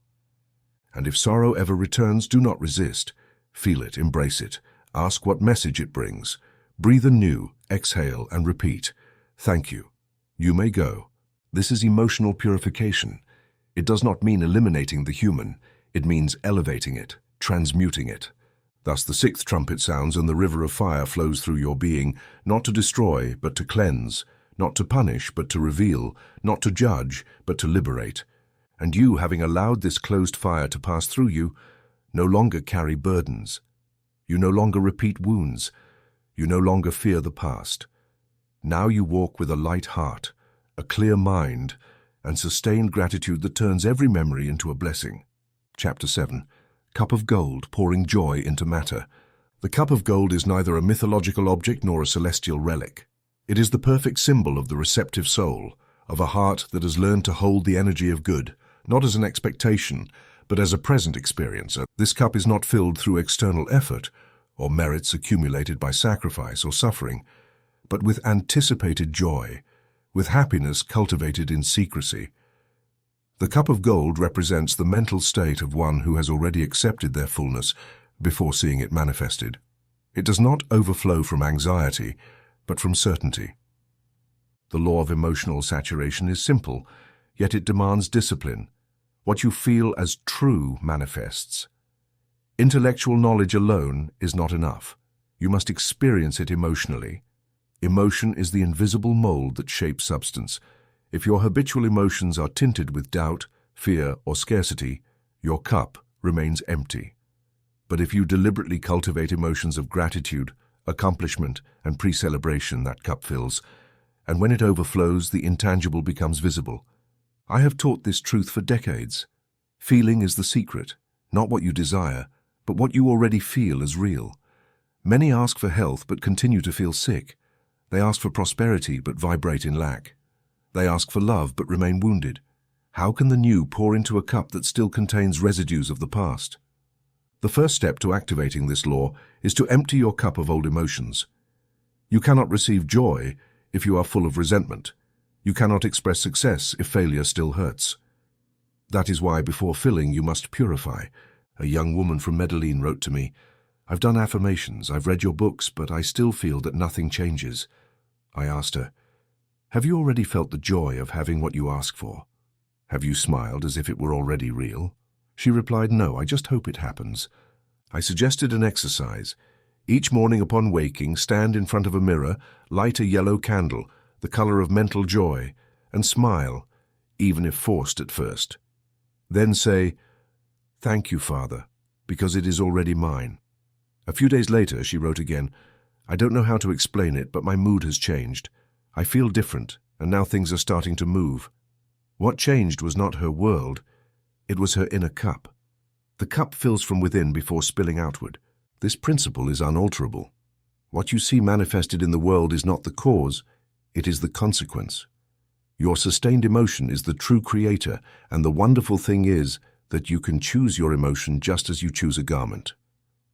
And if sorrow ever returns, do not resist. Feel it, embrace it, ask what message it brings. Breathe anew, exhale, and repeat. Thank you. You may go. This is emotional purification. It does not mean eliminating the human. It means elevating it, transmuting it. Thus the sixth trumpet sounds and the river of fire flows through your being, not to destroy, but to cleanse, not to punish, but to reveal, not to judge, but to liberate. And you, having allowed this closed fire to pass through you, no longer carry burdens. You no longer repeat wounds. You no longer fear the past. Now you walk with a light heart, a clear mind, and sustained gratitude that turns every memory into a blessing. Chapter 7. Cup of Gold, pouring joy into matter. The cup of gold is neither a mythological object nor a celestial relic. It is the perfect symbol of the receptive soul, of a heart that has learned to hold the energy of good, not as an expectation, but as a present experience. This cup is not filled through external effort, or merits accumulated by sacrifice or suffering, but with anticipated joy, with happiness cultivated in secrecy. The cup of gold represents the mental state of one who has already accepted their fullness before seeing it manifested. It does not overflow from anxiety, but from certainty. The law of emotional saturation is simple, yet it demands discipline. What you feel as true manifests. Intellectual knowledge alone is not enough. You must experience it emotionally. Emotion is the invisible mold that shapes substance. If your habitual emotions are tinted with doubt, fear, or scarcity, your cup remains empty. But if you deliberately cultivate emotions of gratitude, accomplishment, and pre-celebration, that cup fills, and when it overflows, the intangible becomes visible. I have taught this truth for decades. Feeling is the secret, not what you desire, but what you already feel as real. Many ask for health but continue to feel sick. They ask for prosperity but vibrate in lack. They ask for love but remain wounded. How can the new pour into a cup that still contains residues of the past? The first step to activating this law is to empty your cup of old emotions. You cannot receive joy if you are full of resentment. You cannot express success if failure still hurts. That is why before filling you must purify. A young woman from Medellin wrote to me, "I've done affirmations, I've read your books, but I still feel that nothing changes." I asked her, "Have you already felt the joy of having what you ask for? Have you smiled as if it were already real?" She replied, "No, I just hope it happens." I suggested an exercise. Each morning upon waking, stand in front of a mirror, light a yellow candle, the color of mental joy, and smile, even if forced at first. Then say, "Thank you, Father, because it is already mine." A few days later, she wrote again, "I don't know how to explain it, but my mood has changed. I feel different, and now things are starting to move." What changed was not her world, it was her inner cup. The cup fills from within before spilling outward. This principle is unalterable. What you see manifested in the world is not the cause, it is the consequence. Your sustained emotion is the true creator, and the wonderful thing is that you can choose your emotion just as you choose a garment.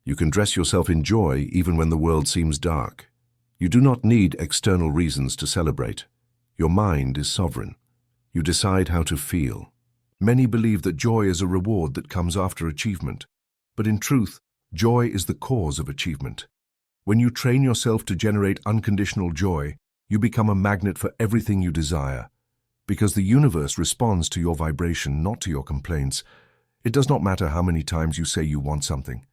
You can dress yourself in joy even when the world seems dark. You do not need external reasons to celebrate. Your mind is sovereign. You decide how to feel. Many believe that joy is a reward that comes after achievement, but in truth, joy is the cause of achievement. When you train yourself to generate unconditional joy, you become a magnet for everything you desire. Because the universe responds to your vibration, not to your complaints. It does not matter how many times you say you want something.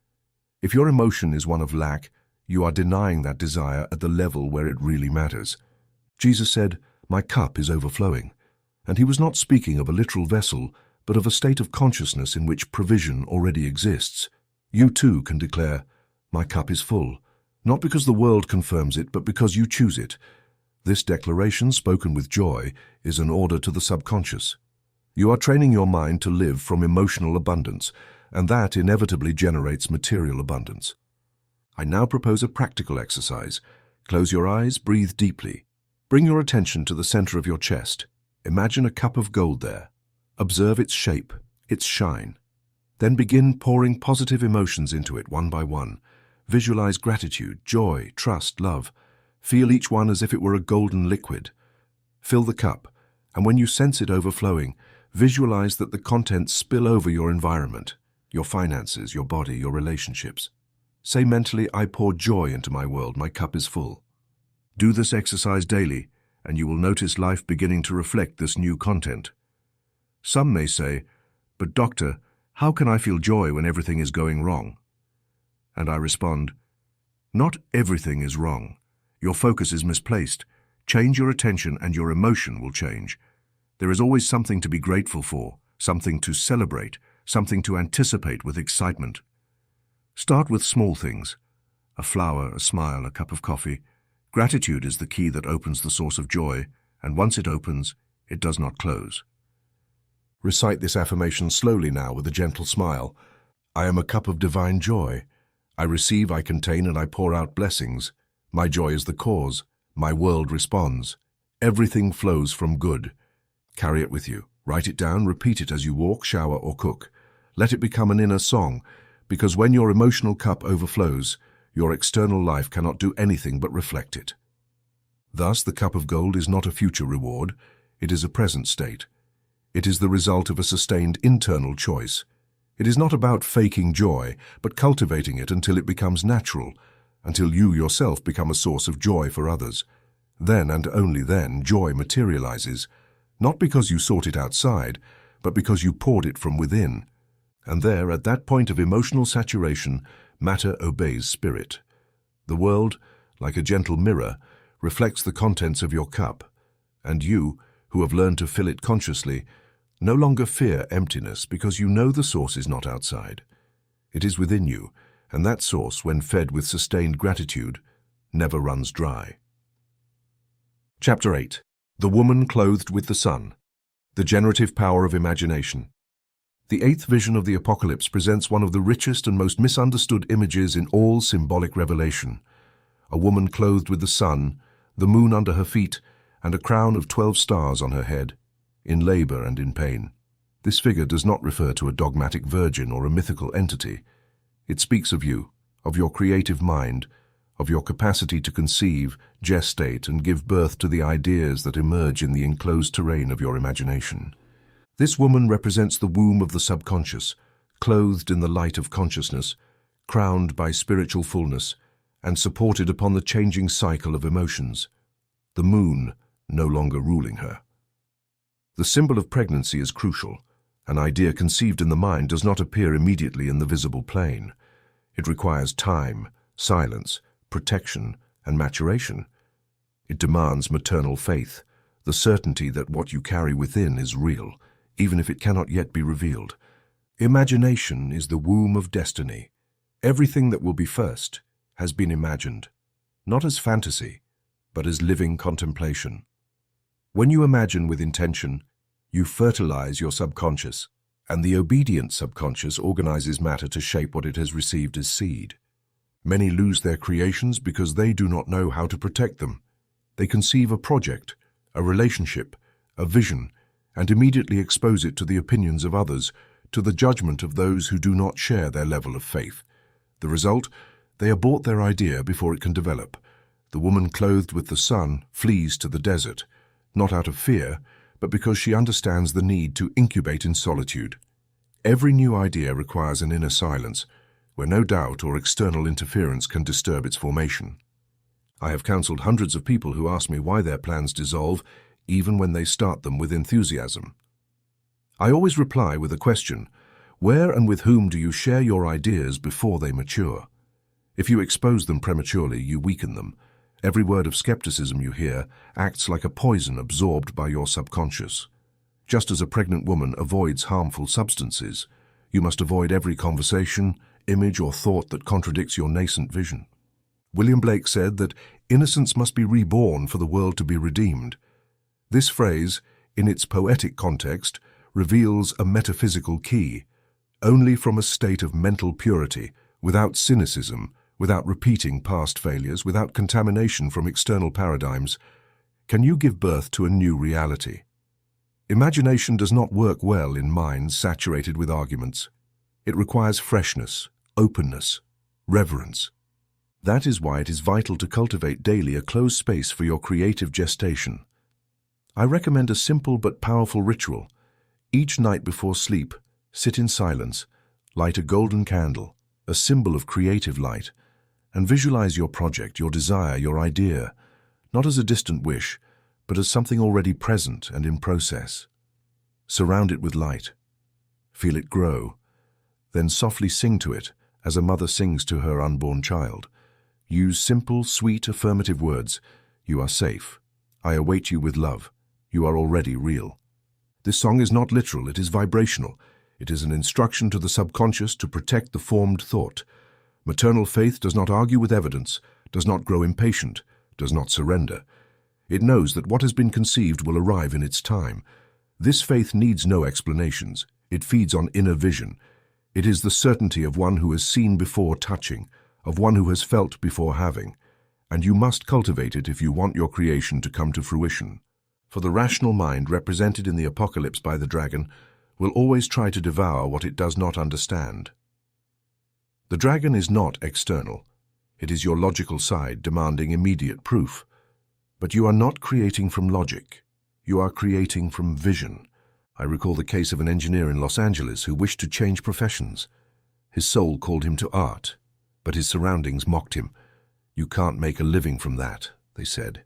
If your emotion is one of lack, you are denying that desire at the level where it really matters. Jesus said, "My cup is overflowing." And he was not speaking of a literal vessel, but of a state of consciousness in which provision already exists. You too can declare, "My cup is full," not because the world confirms it, but because you choose it. This declaration, spoken with joy, is an order to the subconscious. You are training your mind to live from emotional abundance, and that inevitably generates material abundance. I now propose a practical exercise. Close your eyes, breathe deeply. Bring your attention to the center of your chest. Imagine a cup of gold there. Observe its shape, its shine. Then begin pouring positive emotions into it one by one. Visualize gratitude, joy, trust, love. Feel each one as if it were a golden liquid. Fill the cup, and when you sense it overflowing, visualize that the contents spill over your environment, your finances, your body, your relationships. Say mentally, I pour joy into my world, my cup is full. Do this exercise daily, and you will notice life beginning to reflect this new content. Some may say, but doctor, how can I feel joy when everything is going wrong? And I respond, not everything is wrong. Your focus is misplaced. Change your attention and your emotion will change. There is always something to be grateful for, something to celebrate, something to anticipate with excitement. Start with small things. A flower, a smile, a cup of coffee. Gratitude is the key that opens the source of joy, and once it opens, it does not close. Recite this affirmation slowly now with a gentle smile. I am a cup of divine joy. I receive, I contain, and I pour out blessings. My joy is the cause. My world responds. Everything flows from good. Carry it with you. Write it down, repeat it as you walk, shower, or cook. Let it become an inner song, because when your emotional cup overflows, your external life cannot do anything but reflect it. Thus, the cup of gold is not a future reward, it is a present state. It is the result of a sustained internal choice. It is not about faking joy, but cultivating it until it becomes natural, until you yourself become a source of joy for others. Then and only then joy materializes, not because you sought it outside, but because you poured it from within. And there, at that point of emotional saturation, matter obeys spirit. The world, like a gentle mirror, reflects the contents of your cup, and you, who have learned to fill it consciously, no longer fear emptiness because you know the source is not outside. It is within you, and that source, when fed with sustained gratitude, never runs dry. Chapter 8. The Woman Clothed with the Sun. The Generative Power of Imagination. The eighth vision of the Apocalypse presents one of the richest and most misunderstood images in all symbolic revelation. A woman clothed with the sun, the moon under her feet, and a crown of 12 stars on her head, in labor and in pain. This figure does not refer to a dogmatic virgin or a mythical entity. It speaks of you, of your creative mind, of your capacity to conceive, gestate, and give birth to the ideas that emerge in the enclosed terrain of your imagination. This woman represents the womb of the subconscious, clothed in the light of consciousness, crowned by spiritual fullness, and supported upon the changing cycle of emotions, the moon no longer ruling her. The symbol of pregnancy is crucial. An idea conceived in the mind does not appear immediately in the visible plane. It requires time, silence, protection, and maturation. It demands maternal faith, the certainty that what you carry within is real, even if it cannot yet be revealed. Imagination is the womb of destiny. Everything that will be first has been imagined, not as fantasy, but as living contemplation. When you imagine with intention, you fertilize your subconscious, and the obedient subconscious organizes matter to shape what it has received as seed. Many lose their creations because they do not know how to protect them. They conceive a project, a relationship, a vision, and immediately expose it to the opinions of others, to the judgment of those who do not share their level of faith. The result? They abort their idea before it can develop. The woman clothed with the sun flees to the desert, not out of fear, but because she understands the need to incubate in solitude. Every new idea requires an inner silence, where no doubt or external interference can disturb its formation. I have counseled hundreds of people who ask me why their plans dissolve, even when they start them with enthusiasm. I always reply with a question: where and with whom do you share your ideas before they mature? If you expose them prematurely, you weaken them. Every word of skepticism you hear acts like a poison absorbed by your subconscious. Just as a pregnant woman avoids harmful substances, you must avoid every conversation, image, or thought that contradicts your nascent vision. William Blake said that innocence must be reborn for the world to be redeemed. This phrase, in its poetic context, reveals a metaphysical key. Only from a state of mental purity, without cynicism, without repeating past failures, without contamination from external paradigms, can you give birth to a new reality. Imagination does not work well in minds saturated with arguments. It requires freshness, openness, reverence. That is why it is vital to cultivate daily a closed space for your creative gestation. I recommend a simple but powerful ritual. Each night before sleep, sit in silence, light a golden candle, a symbol of creative light, and visualize your project, your desire, your idea, not as a distant wish, but as something already present and in process. Surround it with light. Feel it grow. Then softly sing to it as a mother sings to her unborn child. Use simple, sweet, affirmative words. You are safe. I await you with love. You are already real. This song is not literal, it is vibrational. It is an instruction to the subconscious to protect the formed thought. Maternal faith does not argue with evidence, does not grow impatient, does not surrender. It knows that what has been conceived will arrive in its time. This faith needs no explanations. It feeds on inner vision. It is the certainty of one who has seen before touching, of one who has felt before having. And you must cultivate it if you want your creation to come to fruition. For the rational mind, represented in the apocalypse by the dragon, will always try to devour what it does not understand. The dragon is not external. It is your logical side demanding immediate proof. But you are not creating from logic. You are creating from vision. I recall the case of an engineer in Los Angeles who wished to change professions. His soul called him to art, but his surroundings mocked him. You can't make a living from that, they said.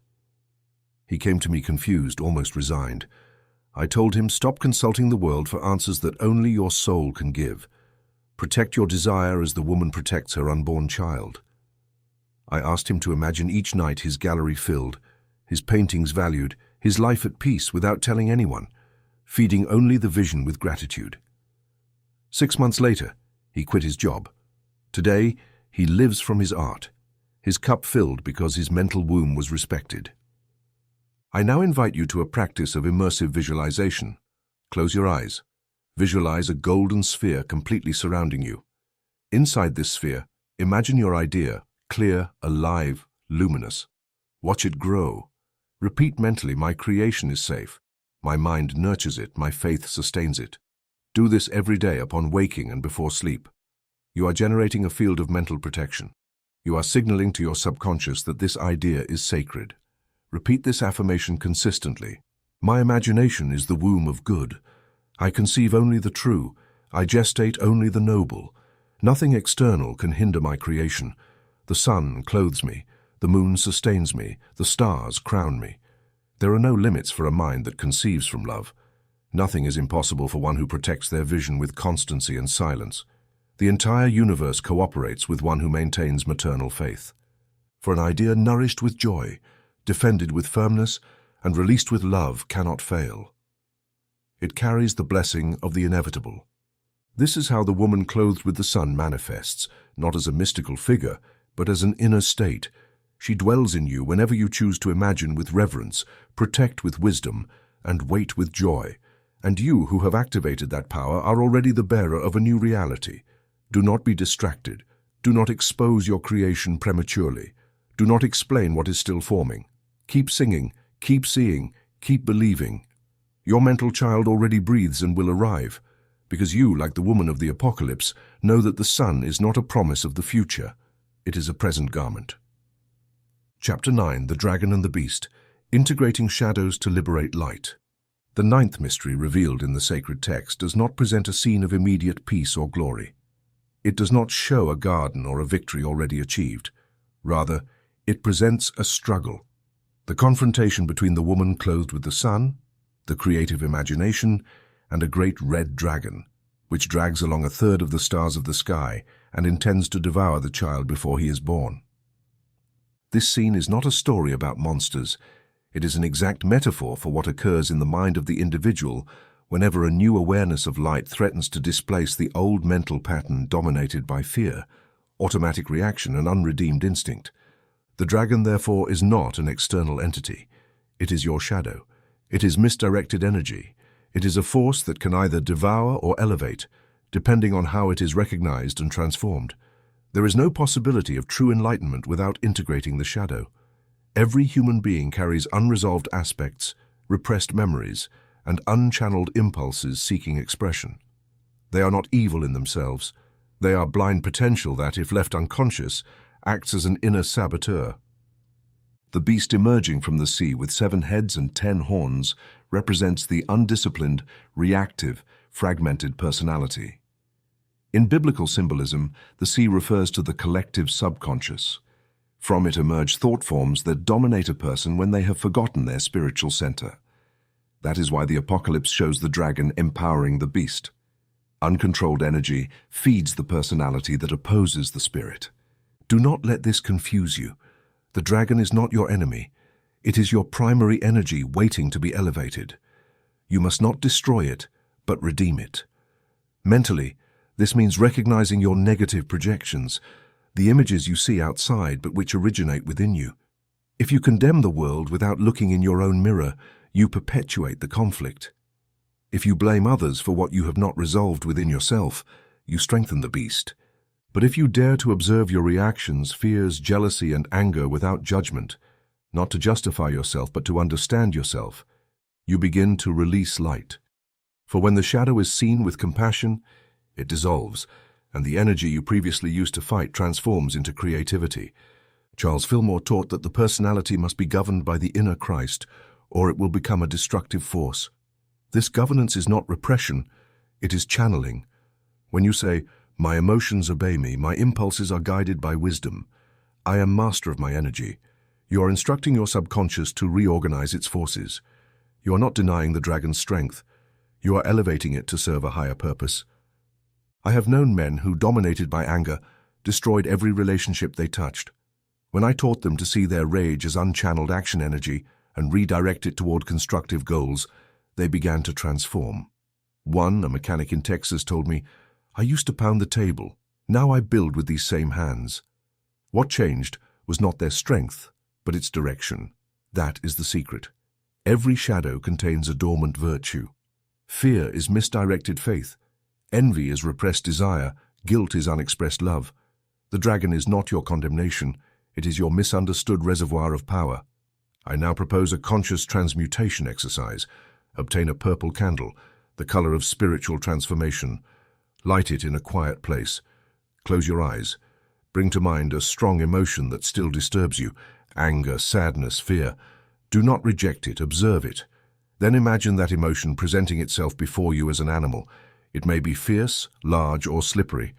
He came to me confused, almost resigned. I told him, stop consulting the world for answers that only your soul can give. Protect your desire as the woman protects her unborn child. I asked him to imagine each night his gallery filled, his paintings valued, his life at peace without telling anyone, feeding only the vision with gratitude. 6 months later, he quit his job. Today, he lives from his art, his cup filled because his mental womb was respected. I now invite you to a practice of immersive visualization. Close your eyes. Visualize a golden sphere completely surrounding you. Inside this sphere, imagine your idea, clear, alive, luminous. Watch it grow. Repeat mentally, my creation is safe. My mind nurtures it, my faith sustains it. Do this every day upon waking and before sleep. You are generating a field of mental protection. You are signaling to your subconscious that this idea is sacred. Repeat this affirmation consistently. My imagination is the womb of good. I conceive only the true. I gestate only the noble. Nothing external can hinder my creation. The sun clothes me. The moon sustains me. The stars crown me. There are no limits for a mind that conceives from love. Nothing is impossible for one who protects their vision with constancy and silence. The entire universe cooperates with one who maintains maternal faith. For an idea nourished with joy, defended with firmness, and released with love cannot fail. It carries the blessing of the inevitable. This is how the woman clothed with the sun manifests, not as a mystical figure, but as an inner state. She dwells in you whenever you choose to imagine with reverence, protect with wisdom, and wait with joy. And you who have activated that power are already the bearer of a new reality. Do not be distracted. Do not expose your creation prematurely. Do not explain what is still forming. Keep singing, keep seeing, keep believing. Your mental child already breathes and will arrive, because you, like the woman of the apocalypse, know that the sun is not a promise of the future. It is a present garment. Chapter 9, The Dragon and the Beast, Integrating Shadows to Liberate Light. The ninth mystery revealed in the sacred text does not present a scene of immediate peace or glory. It does not show a garden or a victory already achieved. Rather, it presents a struggle. The confrontation between the woman clothed with the sun, the creative imagination, and a great red dragon, which drags along a third of the stars of the sky and intends to devour the child before he is born. This scene is not a story about monsters. It is an exact metaphor for what occurs in the mind of the individual whenever a new awareness of light threatens to displace the old mental pattern dominated by fear, automatic reaction, and unredeemed instinct. The dragon, therefore, is not an external entity. It is your shadow. It is misdirected energy. It is a force that can either devour or elevate, depending on how it is recognized and transformed. There is no possibility of true enlightenment without integrating the shadow. Every human being carries unresolved aspects, repressed memories, and unchanneled impulses seeking expression. They are not evil in themselves. They are blind potential that, if left unconscious, acts as an inner saboteur. The beast emerging from the sea with 7 heads and 10 horns represents the undisciplined, reactive, fragmented personality. In biblical symbolism, the sea refers to the collective subconscious. From it emerge thought forms that dominate a person when they have forgotten their spiritual center. That is why the Apocalypse shows the dragon empowering the beast. Uncontrolled energy feeds the personality that opposes the spirit. Do not let this confuse you. The dragon is not your enemy. It is your primary energy waiting to be elevated. You must not destroy it, but redeem it. Mentally, this means recognizing your negative projections, the images you see outside but which originate within you. If you condemn the world without looking in your own mirror, you perpetuate the conflict. If you blame others for what you have not resolved within yourself, you strengthen the beast. But if you dare to observe your reactions, fears, jealousy, and anger without judgment, not to justify yourself but to understand yourself, you begin to release light. For when the shadow is seen with compassion, it dissolves, and the energy you previously used to fight transforms into creativity. Charles Fillmore taught that the personality must be governed by the inner Christ, or it will become a destructive force. This governance is not repression, it is channeling. When you say, "My emotions obey me, my impulses are guided by wisdom. I am master of my energy," you are instructing your subconscious to reorganize its forces. You are not denying the dragon's strength. You are elevating it to serve a higher purpose. I have known men who, dominated by anger, destroyed every relationship they touched. When I taught them to see their rage as unchanneled action energy and redirect it toward constructive goals, they began to transform. One, a mechanic in Texas, told me, "I used to pound the table. Now I build with these same hands." What changed was not their strength, but its direction. That is the secret. Every shadow contains a dormant virtue. Fear is misdirected faith. Envy is repressed desire. Guilt is unexpressed love. The dragon is not your condemnation. It is your misunderstood reservoir of power. I now propose a conscious transmutation exercise. Obtain a purple candle, the color of spiritual transformation. Light it in a quiet place. Close your eyes. Bring to mind a strong emotion that still disturbs you. Anger, sadness, fear. Do not reject it, observe it. Then imagine that emotion presenting itself before you as an animal. It may be fierce, large, or slippery.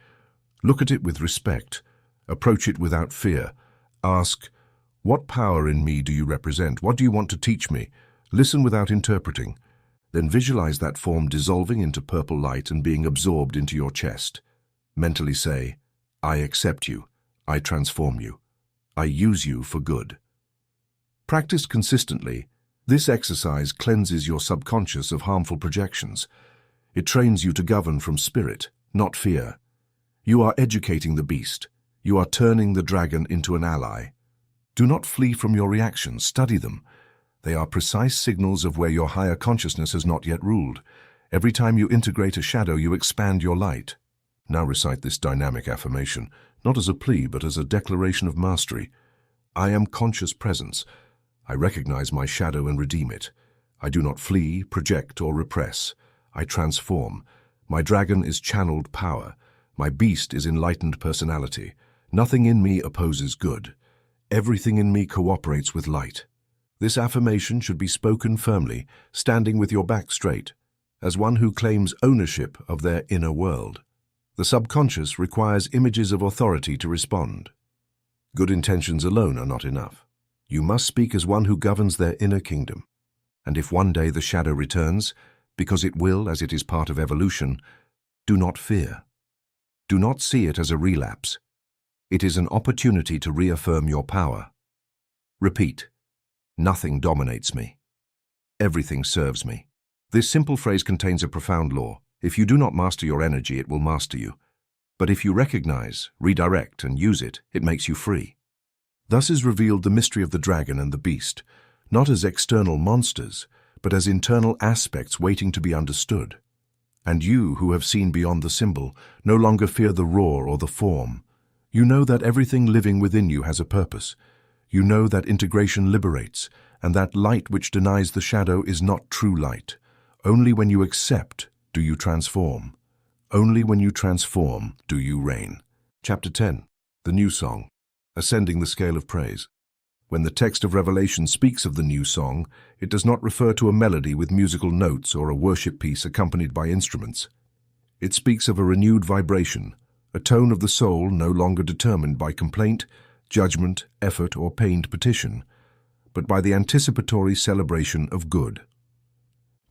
Look at it with respect. Approach it without fear. Ask, "What power in me do you represent? What do you want to teach me?" Listen without interpreting. Then visualize that form dissolving into purple light and being absorbed into your chest. Mentally say, "I accept you. I transform you. I use you for good." Practiced consistently, this exercise cleanses your subconscious of harmful projections. It trains you to govern from spirit, not fear. You are educating the beast. You are turning the dragon into an ally. Do not flee from your reactions, study them. They are precise signals of where your higher consciousness has not yet ruled. Every time you integrate a shadow, you expand your light. Now recite this dynamic affirmation, not as a plea, but as a declaration of mastery. I am conscious presence. I recognize my shadow and redeem it. I do not flee, project, or repress. I transform. My dragon is channeled power. My beast is enlightened personality. Nothing in me opposes good. Everything in me cooperates with light. This affirmation should be spoken firmly, standing with your back straight, as one who claims ownership of their inner world. The subconscious requires images of authority to respond. Good intentions alone are not enough. You must speak as one who governs their inner kingdom. And if one day the shadow returns, because it will as it is part of evolution, do not fear. Do not see it as a relapse. It is an opportunity to reaffirm your power. Repeat. Nothing dominates me. Everything serves me. This simple phrase contains a profound law. If you do not master your energy, it will master you. But if you recognize, redirect, and use it, it makes you free. Thus is revealed the mystery of the dragon and the beast, not as external monsters, but as internal aspects waiting to be understood. And you, who have seen beyond the symbol, no longer fear the roar or the form. You know that everything living within you has a purpose. You know that integration liberates, and that light which denies the shadow is not true light. Only when you accept do you transform. Only when you transform do you reign. Chapter 10. The New Song. Ascending the Scale of Praise. When the text of Revelation speaks of the new song, it does not refer to a melody with musical notes or a worship piece accompanied by instruments. It speaks of a renewed vibration, a tone of the soul no longer determined by complaint, judgment, effort, or pained petition, but by the anticipatory celebration of good.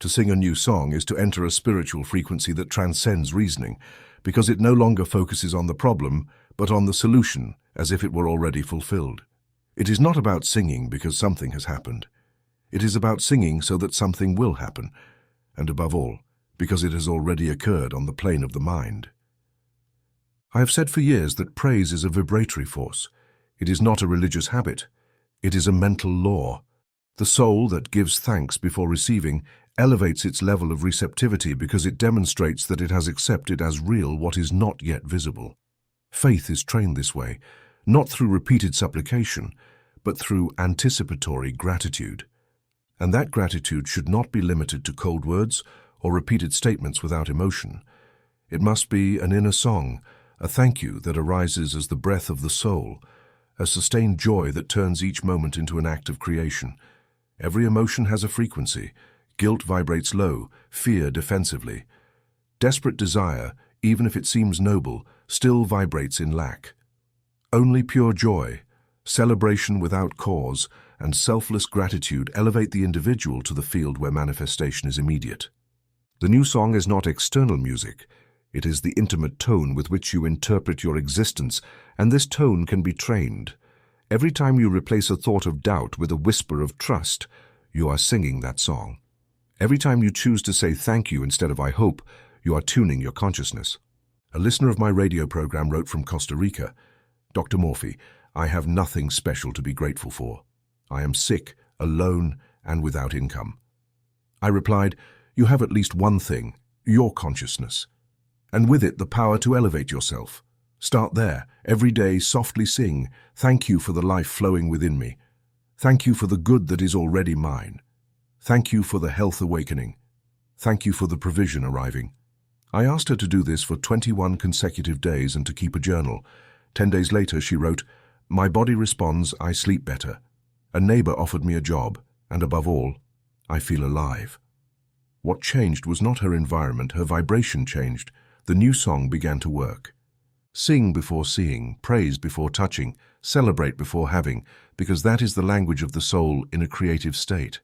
To sing a new song is to enter a spiritual frequency that transcends reasoning, because it no longer focuses on the problem, but on the solution, as if it were already fulfilled. It is not about singing because something has happened. It is about singing so that something will happen, and above all, because it has already occurred on the plane of the mind. I have said for years that praise is a vibratory force. It is not a religious habit. It is a mental law. The soul that gives thanks before receiving elevates its level of receptivity because it demonstrates that it has accepted as real what is not yet visible. Faith is trained this way, not through repeated supplication, but through anticipatory gratitude. And that gratitude should not be limited to cold words or repeated statements without emotion. It must be an inner song, a thank you that arises as the breath of the soul, a sustained joy that turns each moment into an act of creation. Every emotion has a frequency. Guilt vibrates low, fear defensively. Desperate desire, even if it seems noble, still vibrates in lack. Only pure joy, celebration without cause, and selfless gratitude elevate the individual to the field where manifestation is immediate. The new song is not external music. It is the intimate tone with which you interpret your existence, and this tone can be trained. Every time you replace a thought of doubt with a whisper of trust, you are singing that song. Every time you choose to say thank you instead of I hope, you are tuning your consciousness. A listener of my radio program wrote from Costa Rica, "Dr. Morphy, I have nothing special to be grateful for. I am sick, alone, and without income." I replied, "You have at least one thing, your consciousness, and with it the power to elevate yourself. Start there. Every day softly sing, thank you for the life flowing within me. Thank you for the good that is already mine. Thank you for the health awakening. Thank you for the provision arriving." I asked her to do this for 21 consecutive days and to keep a journal. 10 days later she wrote, "My body responds, I sleep better. A neighbor offered me a job, and above all, I feel alive." What changed was not her environment, her vibration changed. The new song began to work. Sing before seeing, praise before touching, celebrate before having, because that is the language of the soul in a creative state.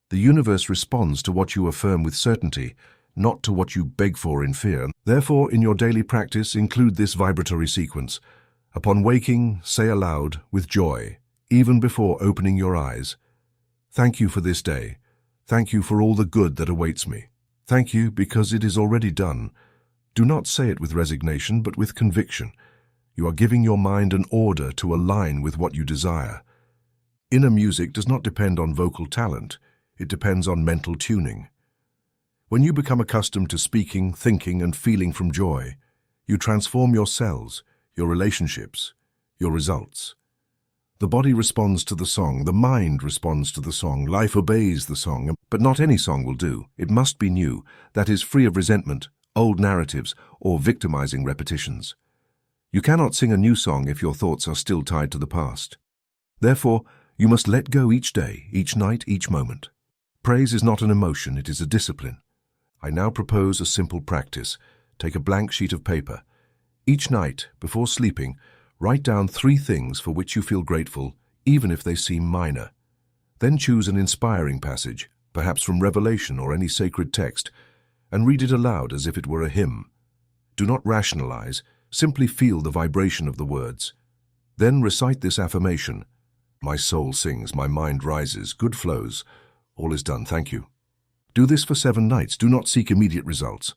The universe responds to what you affirm with certainty, not to what you beg for in fear. Therefore, in your daily practice, include this vibratory sequence. Upon waking, say aloud, with joy, even before opening your eyes, "Thank you for this day. Thank you for all the good that awaits me. Thank you because it is already done." Do not say it with resignation, but with conviction. You are giving your mind an order to align with what you desire. Inner music does not depend on vocal talent. It depends on mental tuning. When you become accustomed to speaking, thinking, and feeling from joy, you transform your cells, your relationships, your results. The body responds to the song, the mind responds to the song, life obeys the song, but not any song will do. It must be new, that is free of resentment, old narratives, or victimizing repetitions. You cannot sing a new song if your thoughts are still tied to the past. Therefore, you must let go each day, each night, each moment. Praise is not an emotion, it is a discipline. I now propose a simple practice. Take a blank sheet of paper. Each night, before sleeping, write down 3 things for which you feel grateful, even if they seem minor. Then choose an inspiring passage, perhaps from Revelation or any sacred text, and read it aloud as if it were a hymn. Do not rationalize, simply feel the vibration of the words. Then recite this affirmation. My soul sings, my mind rises, good flows. All is done, thank you. Do this for 7 nights. Do not seek immediate results.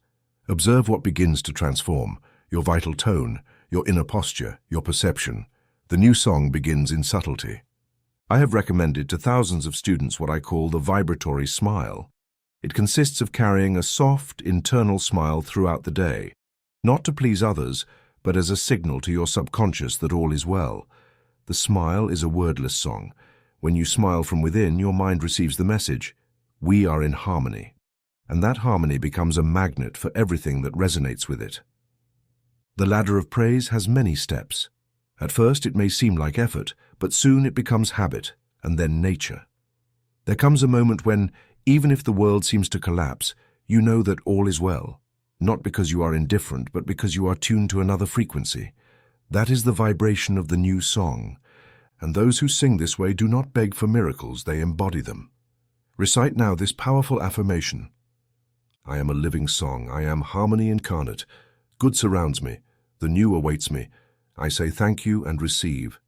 Observe what begins to transform, your vital tone, your inner posture, your perception. The new song begins in subtlety. I have recommended to thousands of students what I call the vibratory smile. It consists of carrying a soft, internal smile throughout the day, not to please others, but as a signal to your subconscious that all is well. The smile is a wordless song. When you smile from within, your mind receives the message, we are in harmony. And that harmony becomes a magnet for everything that resonates with it. The ladder of praise has many steps. At first it may seem like effort, but soon it becomes habit, and then nature. There comes a moment when, even if the world seems to collapse, you know that all is well, not because you are indifferent, but because you are tuned to another frequency. That is the vibration of the new song, and those who sing this way do not beg for miracles, they embody them. Recite now this powerful affirmation. I am a living song, I am harmony incarnate. Good surrounds me, the new awaits me. I say thank you and receive.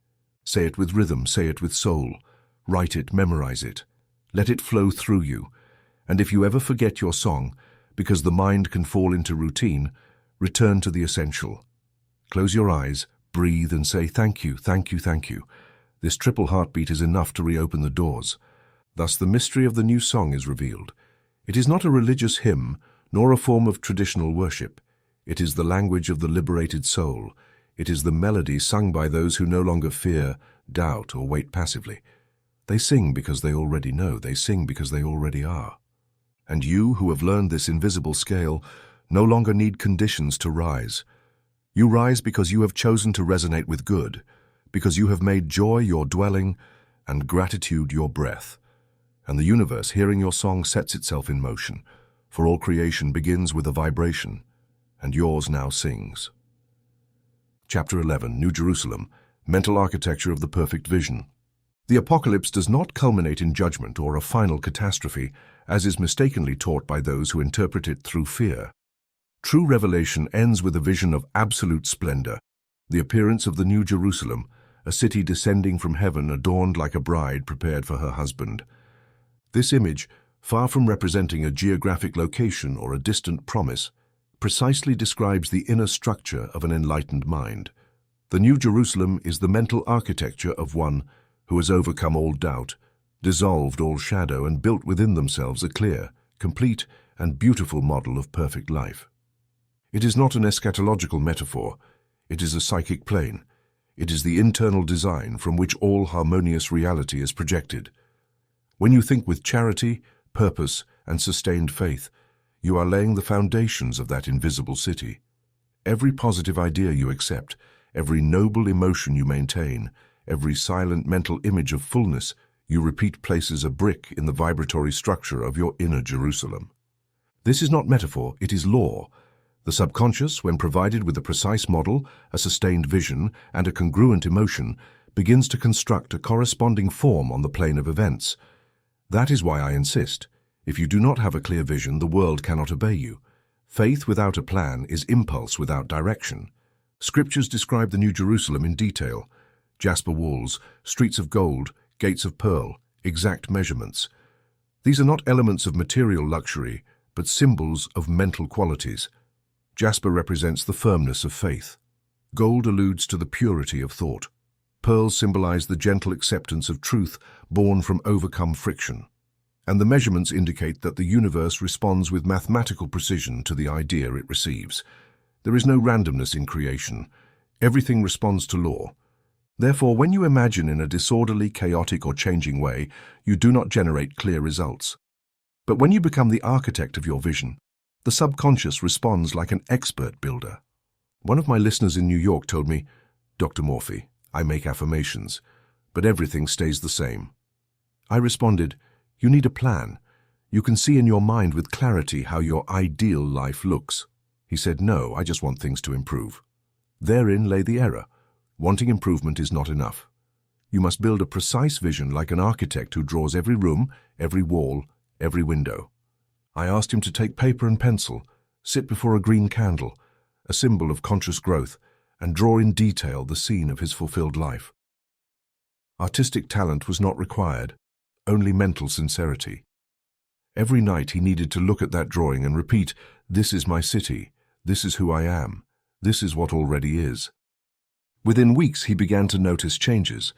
Say it with rhythm, say it with soul. Write it, memorize it. Let it flow through you. And if you ever forget your song, because the mind can fall into routine, return to the essential. Close your eyes, breathe and say thank you, thank you, thank you. This triple heartbeat is enough to reopen the doors. Thus the mystery of the new song is revealed. It is not a religious hymn, nor a form of traditional worship. It is the language of the liberated soul. It is the melody sung by those who no longer fear, doubt, or wait passively. They sing because they already know. They sing because they already are. And you, who have learned this invisible scale, no longer need conditions to rise. You rise because you have chosen to resonate with good, because you have made joy your dwelling and gratitude your breath. And the universe, hearing your song, sets itself in motion, for all creation begins with a vibration, and yours now sings. Chapter 11, New Jerusalem, Mental Architecture of the Perfect Vision. The apocalypse does not culminate in judgment or a final catastrophe, as is mistakenly taught by those who interpret it through fear. True revelation ends with a vision of absolute splendor, the appearance of the New Jerusalem, a city descending from heaven adorned like a bride prepared for her husband. This image, far from representing a geographic location or a distant promise, precisely describes the inner structure of an enlightened mind. The New Jerusalem is the mental architecture of one who has overcome all doubt, dissolved all shadow, and built within themselves a clear, complete, and beautiful model of perfect life. It is not an eschatological metaphor. It is a psychic plane. It is the internal design from which all harmonious reality is projected. When you think with charity, purpose, and sustained faith, you are laying the foundations of that invisible city. Every positive idea you accept, every noble emotion you maintain, every silent mental image of fullness you repeat places a brick in the vibratory structure of your inner Jerusalem. This is not metaphor, it is law. The subconscious, when provided with a precise model, a sustained vision, and a congruent emotion, begins to construct a corresponding form on the plane of events. That is why I insist. If you do not have a clear vision, the world cannot obey you. Faith without a plan is impulse without direction. Scriptures describe the New Jerusalem in detail. Jasper walls, streets of gold, gates of pearl, exact measurements. These are not elements of material luxury, but symbols of mental qualities. Jasper represents the firmness of faith. Gold alludes to the purity of thought. Pearls symbolize the gentle acceptance of truth born from overcome friction. And the measurements indicate that the universe responds with mathematical precision to the idea it receives. There is no randomness in creation. Everything responds to law. Therefore, when you imagine in a disorderly, chaotic, or changing way, you do not generate clear results. But when you become the architect of your vision, the subconscious responds like an expert builder. One of my listeners in New York told me, "Dr. Morphy, I make affirmations, but everything stays the same." I responded, "You need a plan. You can see in your mind with clarity how your ideal life looks." He said, "No, I just want things to improve." Therein lay the error. Wanting improvement is not enough. You must build a precise vision like an architect who draws every room, every wall, every window. I asked him to take paper and pencil, sit before a green candle, a symbol of conscious growth, and draw in detail the scene of his fulfilled life. Artistic talent was not required, only mental sincerity. Every night he needed to look at that drawing and repeat, "This is my city, this is who I am, this is what already is." Within weeks he began to notice changes,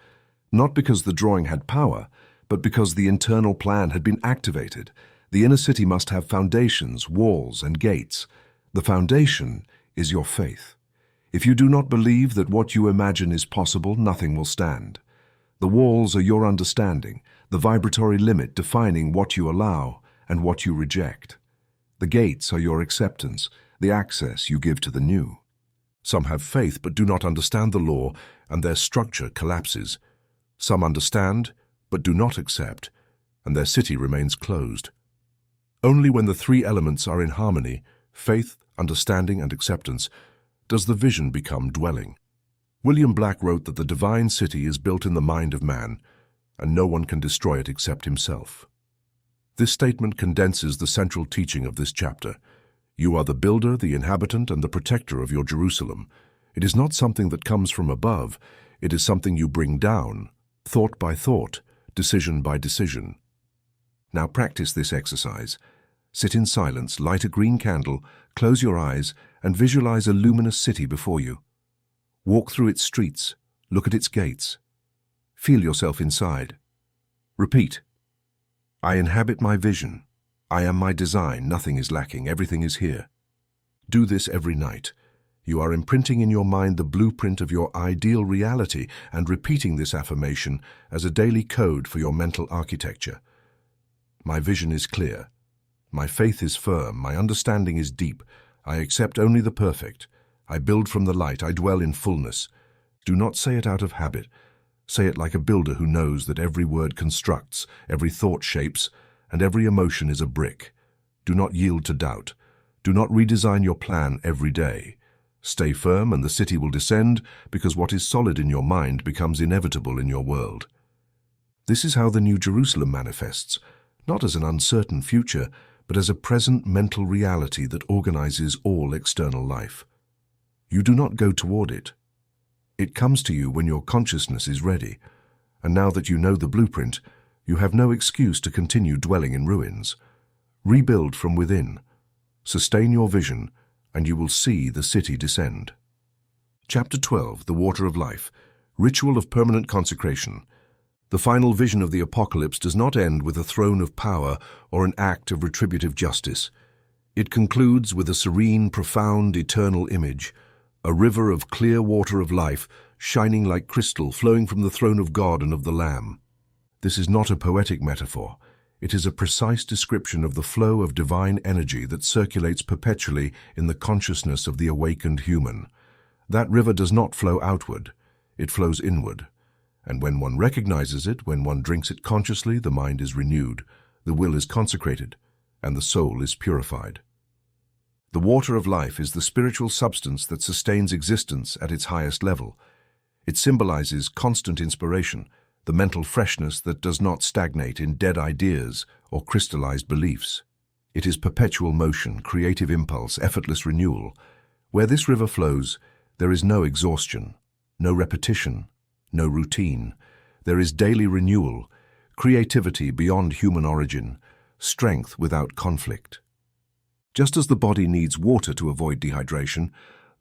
not because the drawing had power, but because the internal plan had been activated. The inner city must have foundations, walls, and gates. The foundation is your faith. If you do not believe that what you imagine is possible, nothing will stand. The walls are your understanding, the vibratory limit defining what you allow and what you reject. The gates are your acceptance, the access you give to the new. Some have faith but do not understand the law, and their structure collapses. Some understand, but do not accept, and their city remains closed. Only when the three elements are in harmony, faith, understanding, and acceptance, does the vision become dwelling. William Black wrote that the divine city is built in the mind of man, and no one can destroy it except himself. This statement condenses the central teaching of this chapter. You are the builder, the inhabitant, and the protector of your Jerusalem. It is not something that comes from above. It is something you bring down, thought by thought, decision by decision. Now practice this exercise. Sit in silence, light a green candle, close your eyes, and visualize a luminous city before you. Walk through its streets, look at its gates. Feel yourself inside. Repeat. I inhabit my vision. I am my design. Nothing is lacking. Everything is here. Do this every night. You are imprinting in your mind the blueprint of your ideal reality and repeating this affirmation as a daily code for your mental architecture. My vision is clear. My faith is firm. My understanding is deep. I accept only the perfect. I build from the light. I dwell in fullness. Do not say it out of habit. Say it like a builder who knows that every word constructs, every thought shapes, and every emotion is a brick. Do not yield to doubt. Do not redesign your plan every day. Stay firm and the city will descend, because what is solid in your mind becomes inevitable in your world. This is how the New Jerusalem manifests, not as an uncertain future, but as a present mental reality that organizes all external life. You do not go toward it. It comes to you when your consciousness is ready, and now that you know the blueprint, you have no excuse to continue dwelling in ruins. Rebuild from within. Sustain your vision, and you will see the city descend. Chapter 12, The Water of Life, Ritual of Permanent Consecration. The final vision of the apocalypse does not end with a throne of power or an act of retributive justice. It concludes with a serene, profound, eternal image, a river of clear water of life, shining like crystal, flowing from the throne of God and of the Lamb. This is not a poetic metaphor. It is a precise description of the flow of divine energy that circulates perpetually in the consciousness of the awakened human. That river does not flow outward. It flows inward. And when one recognizes it, when one drinks it consciously, the mind is renewed, the will is consecrated, and the soul is purified. The water of life is the spiritual substance that sustains existence at its highest level. It symbolizes constant inspiration, the mental freshness that does not stagnate in dead ideas or crystallized beliefs. It is perpetual motion, creative impulse, effortless renewal. Where this river flows, there is no exhaustion, no repetition, no routine. There is daily renewal, creativity beyond human origin, strength without conflict. Just as the body needs water to avoid dehydration,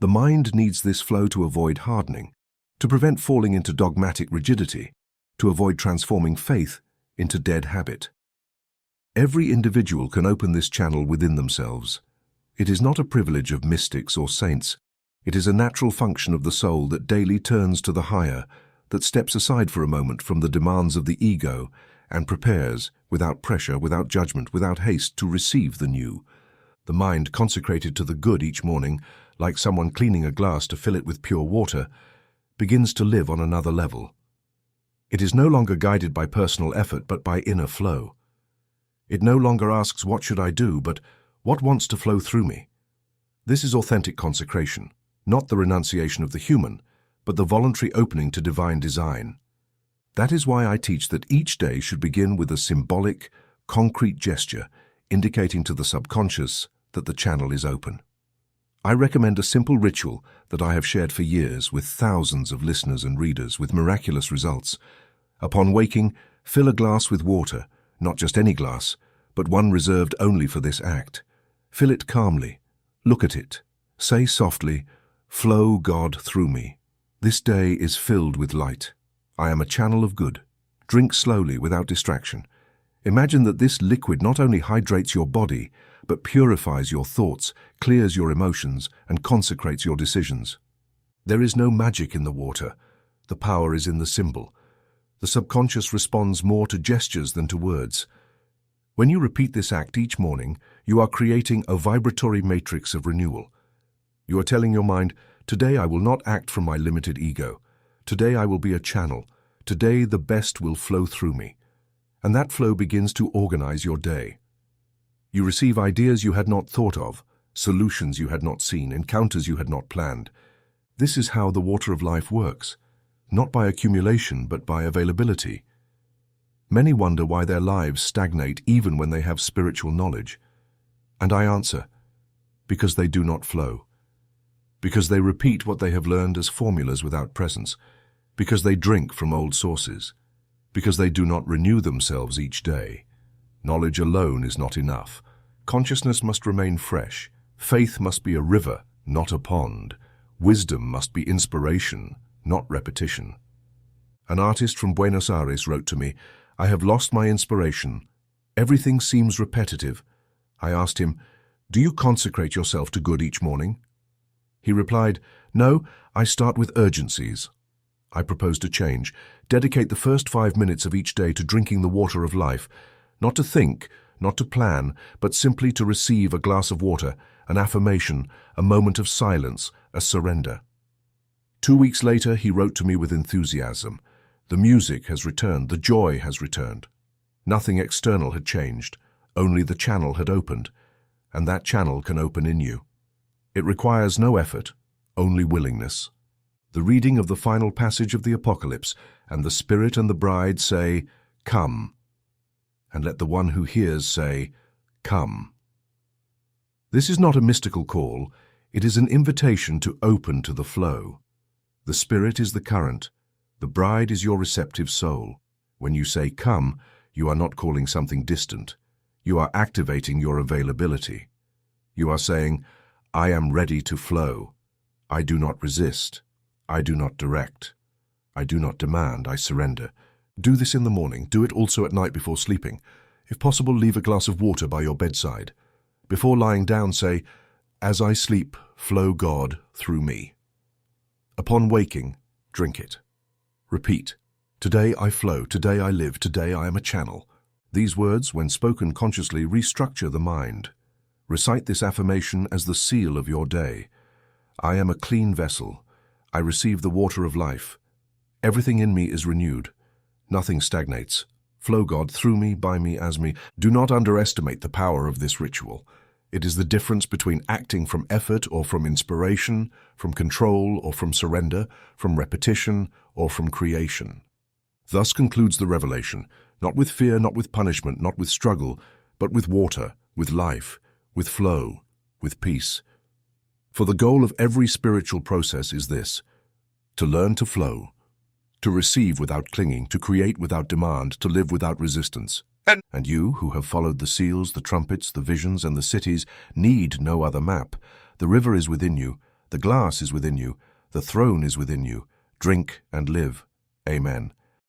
the mind needs this flow to avoid hardening, to prevent falling into dogmatic rigidity, to avoid transforming faith into dead habit. Every individual can open this channel within themselves. It is not a privilege of mystics or saints. It is a natural function of the soul that daily turns to the higher, that steps aside for a moment from the demands of the ego and prepares, without pressure, without judgment, without haste, to receive the new. The mind, consecrated to the good each morning, like someone cleaning a glass to fill it with pure water, begins to live on another level. It is no longer guided by personal effort, but by inner flow. It no longer asks, what should I do, but what wants to flow through me? This is authentic consecration, not the renunciation of the human, but the voluntary opening to divine design. That is why I teach that each day should begin with a symbolic, concrete gesture, indicating to the subconscious that the channel is open. I recommend a simple ritual that I have shared for years with thousands of listeners and readers with miraculous results. Upon waking, fill a glass with water, not just any glass, but one reserved only for this act. Fill it calmly. Look at it. Say softly, "Flow, God, through me. This day is filled with light. I am a channel of good." Drink slowly without distraction. Imagine that this liquid not only hydrates your body, but purifies your thoughts, clears your emotions, and consecrates your decisions. There is no magic in the water. The power is in the symbol. The subconscious responds more to gestures than to words. When you repeat this act each morning, you are creating a vibratory matrix of renewal. You are telling your mind, today I will not act from my limited ego. Today I will be a channel. Today the best will flow through me. And that flow begins to organize your day. You receive ideas you had not thought of, solutions you had not seen, encounters you had not planned. This is how the water of life works, not by accumulation but by availability. Many wonder why their lives stagnate even when they have spiritual knowledge. And I answer, because they do not flow. Because they repeat what they have learned as formulas without presence. Because they drink from old sources. Because they do not renew themselves each day. Knowledge alone is not enough. Consciousness must remain fresh. Faith must be a river, not a pond. Wisdom must be inspiration, not repetition. An artist from Buenos Aires wrote to me, "I have lost my inspiration. Everything seems repetitive." I asked him, "Do you consecrate yourself to good each morning?" He replied, "No, I start with urgencies." I proposed a change. Dedicate the first 5 minutes of each day to drinking the water of life, not to think, not to plan, but simply to receive a glass of water, an affirmation, a moment of silence, a surrender. 2 weeks later, he wrote to me with enthusiasm. The music has returned, the joy has returned. Nothing external had changed, only the channel had opened, and that channel can open in you. It requires no effort, only willingness. The reading of the final passage of the Apocalypse, and the Spirit and the bride say, "Come," and let the one who hears say, "Come." This is not a mystical call, it is an invitation to open to the flow. The Spirit is the current, the bride is your receptive soul. When you say "come," you are not calling something distant. You are activating your availability. You are saying, "I am ready to flow. I do not resist. I do not direct. I do not demand, I surrender." Do this in the morning. Do it also at night before sleeping. If possible, leave a glass of water by your bedside. Before lying down, say, "As I sleep, flow God through me." Upon waking, drink it. Repeat, "Today I flow, today I live, today I am a channel." These words, when spoken consciously, restructure the mind. Recite this affirmation as the seal of your day. I am a clean vessel. I receive the water of life. Everything in me is renewed. Nothing stagnates. Flow God through me, by me, as me. Do not underestimate the power of this ritual. It is the difference between acting from effort or from inspiration, from control or from surrender, from repetition or from creation. Thus concludes the revelation, not with fear, not with punishment, not with struggle, but with water, with life, with flow, with peace. For the goal of every spiritual process is this: to learn to flow, to receive without clinging, to create without demand, to live without resistance. And you, who have followed the seals, the trumpets, the visions, and the cities, need no other map. The river is within you, the glass is within you, the throne is within you. Drink and live. Amen.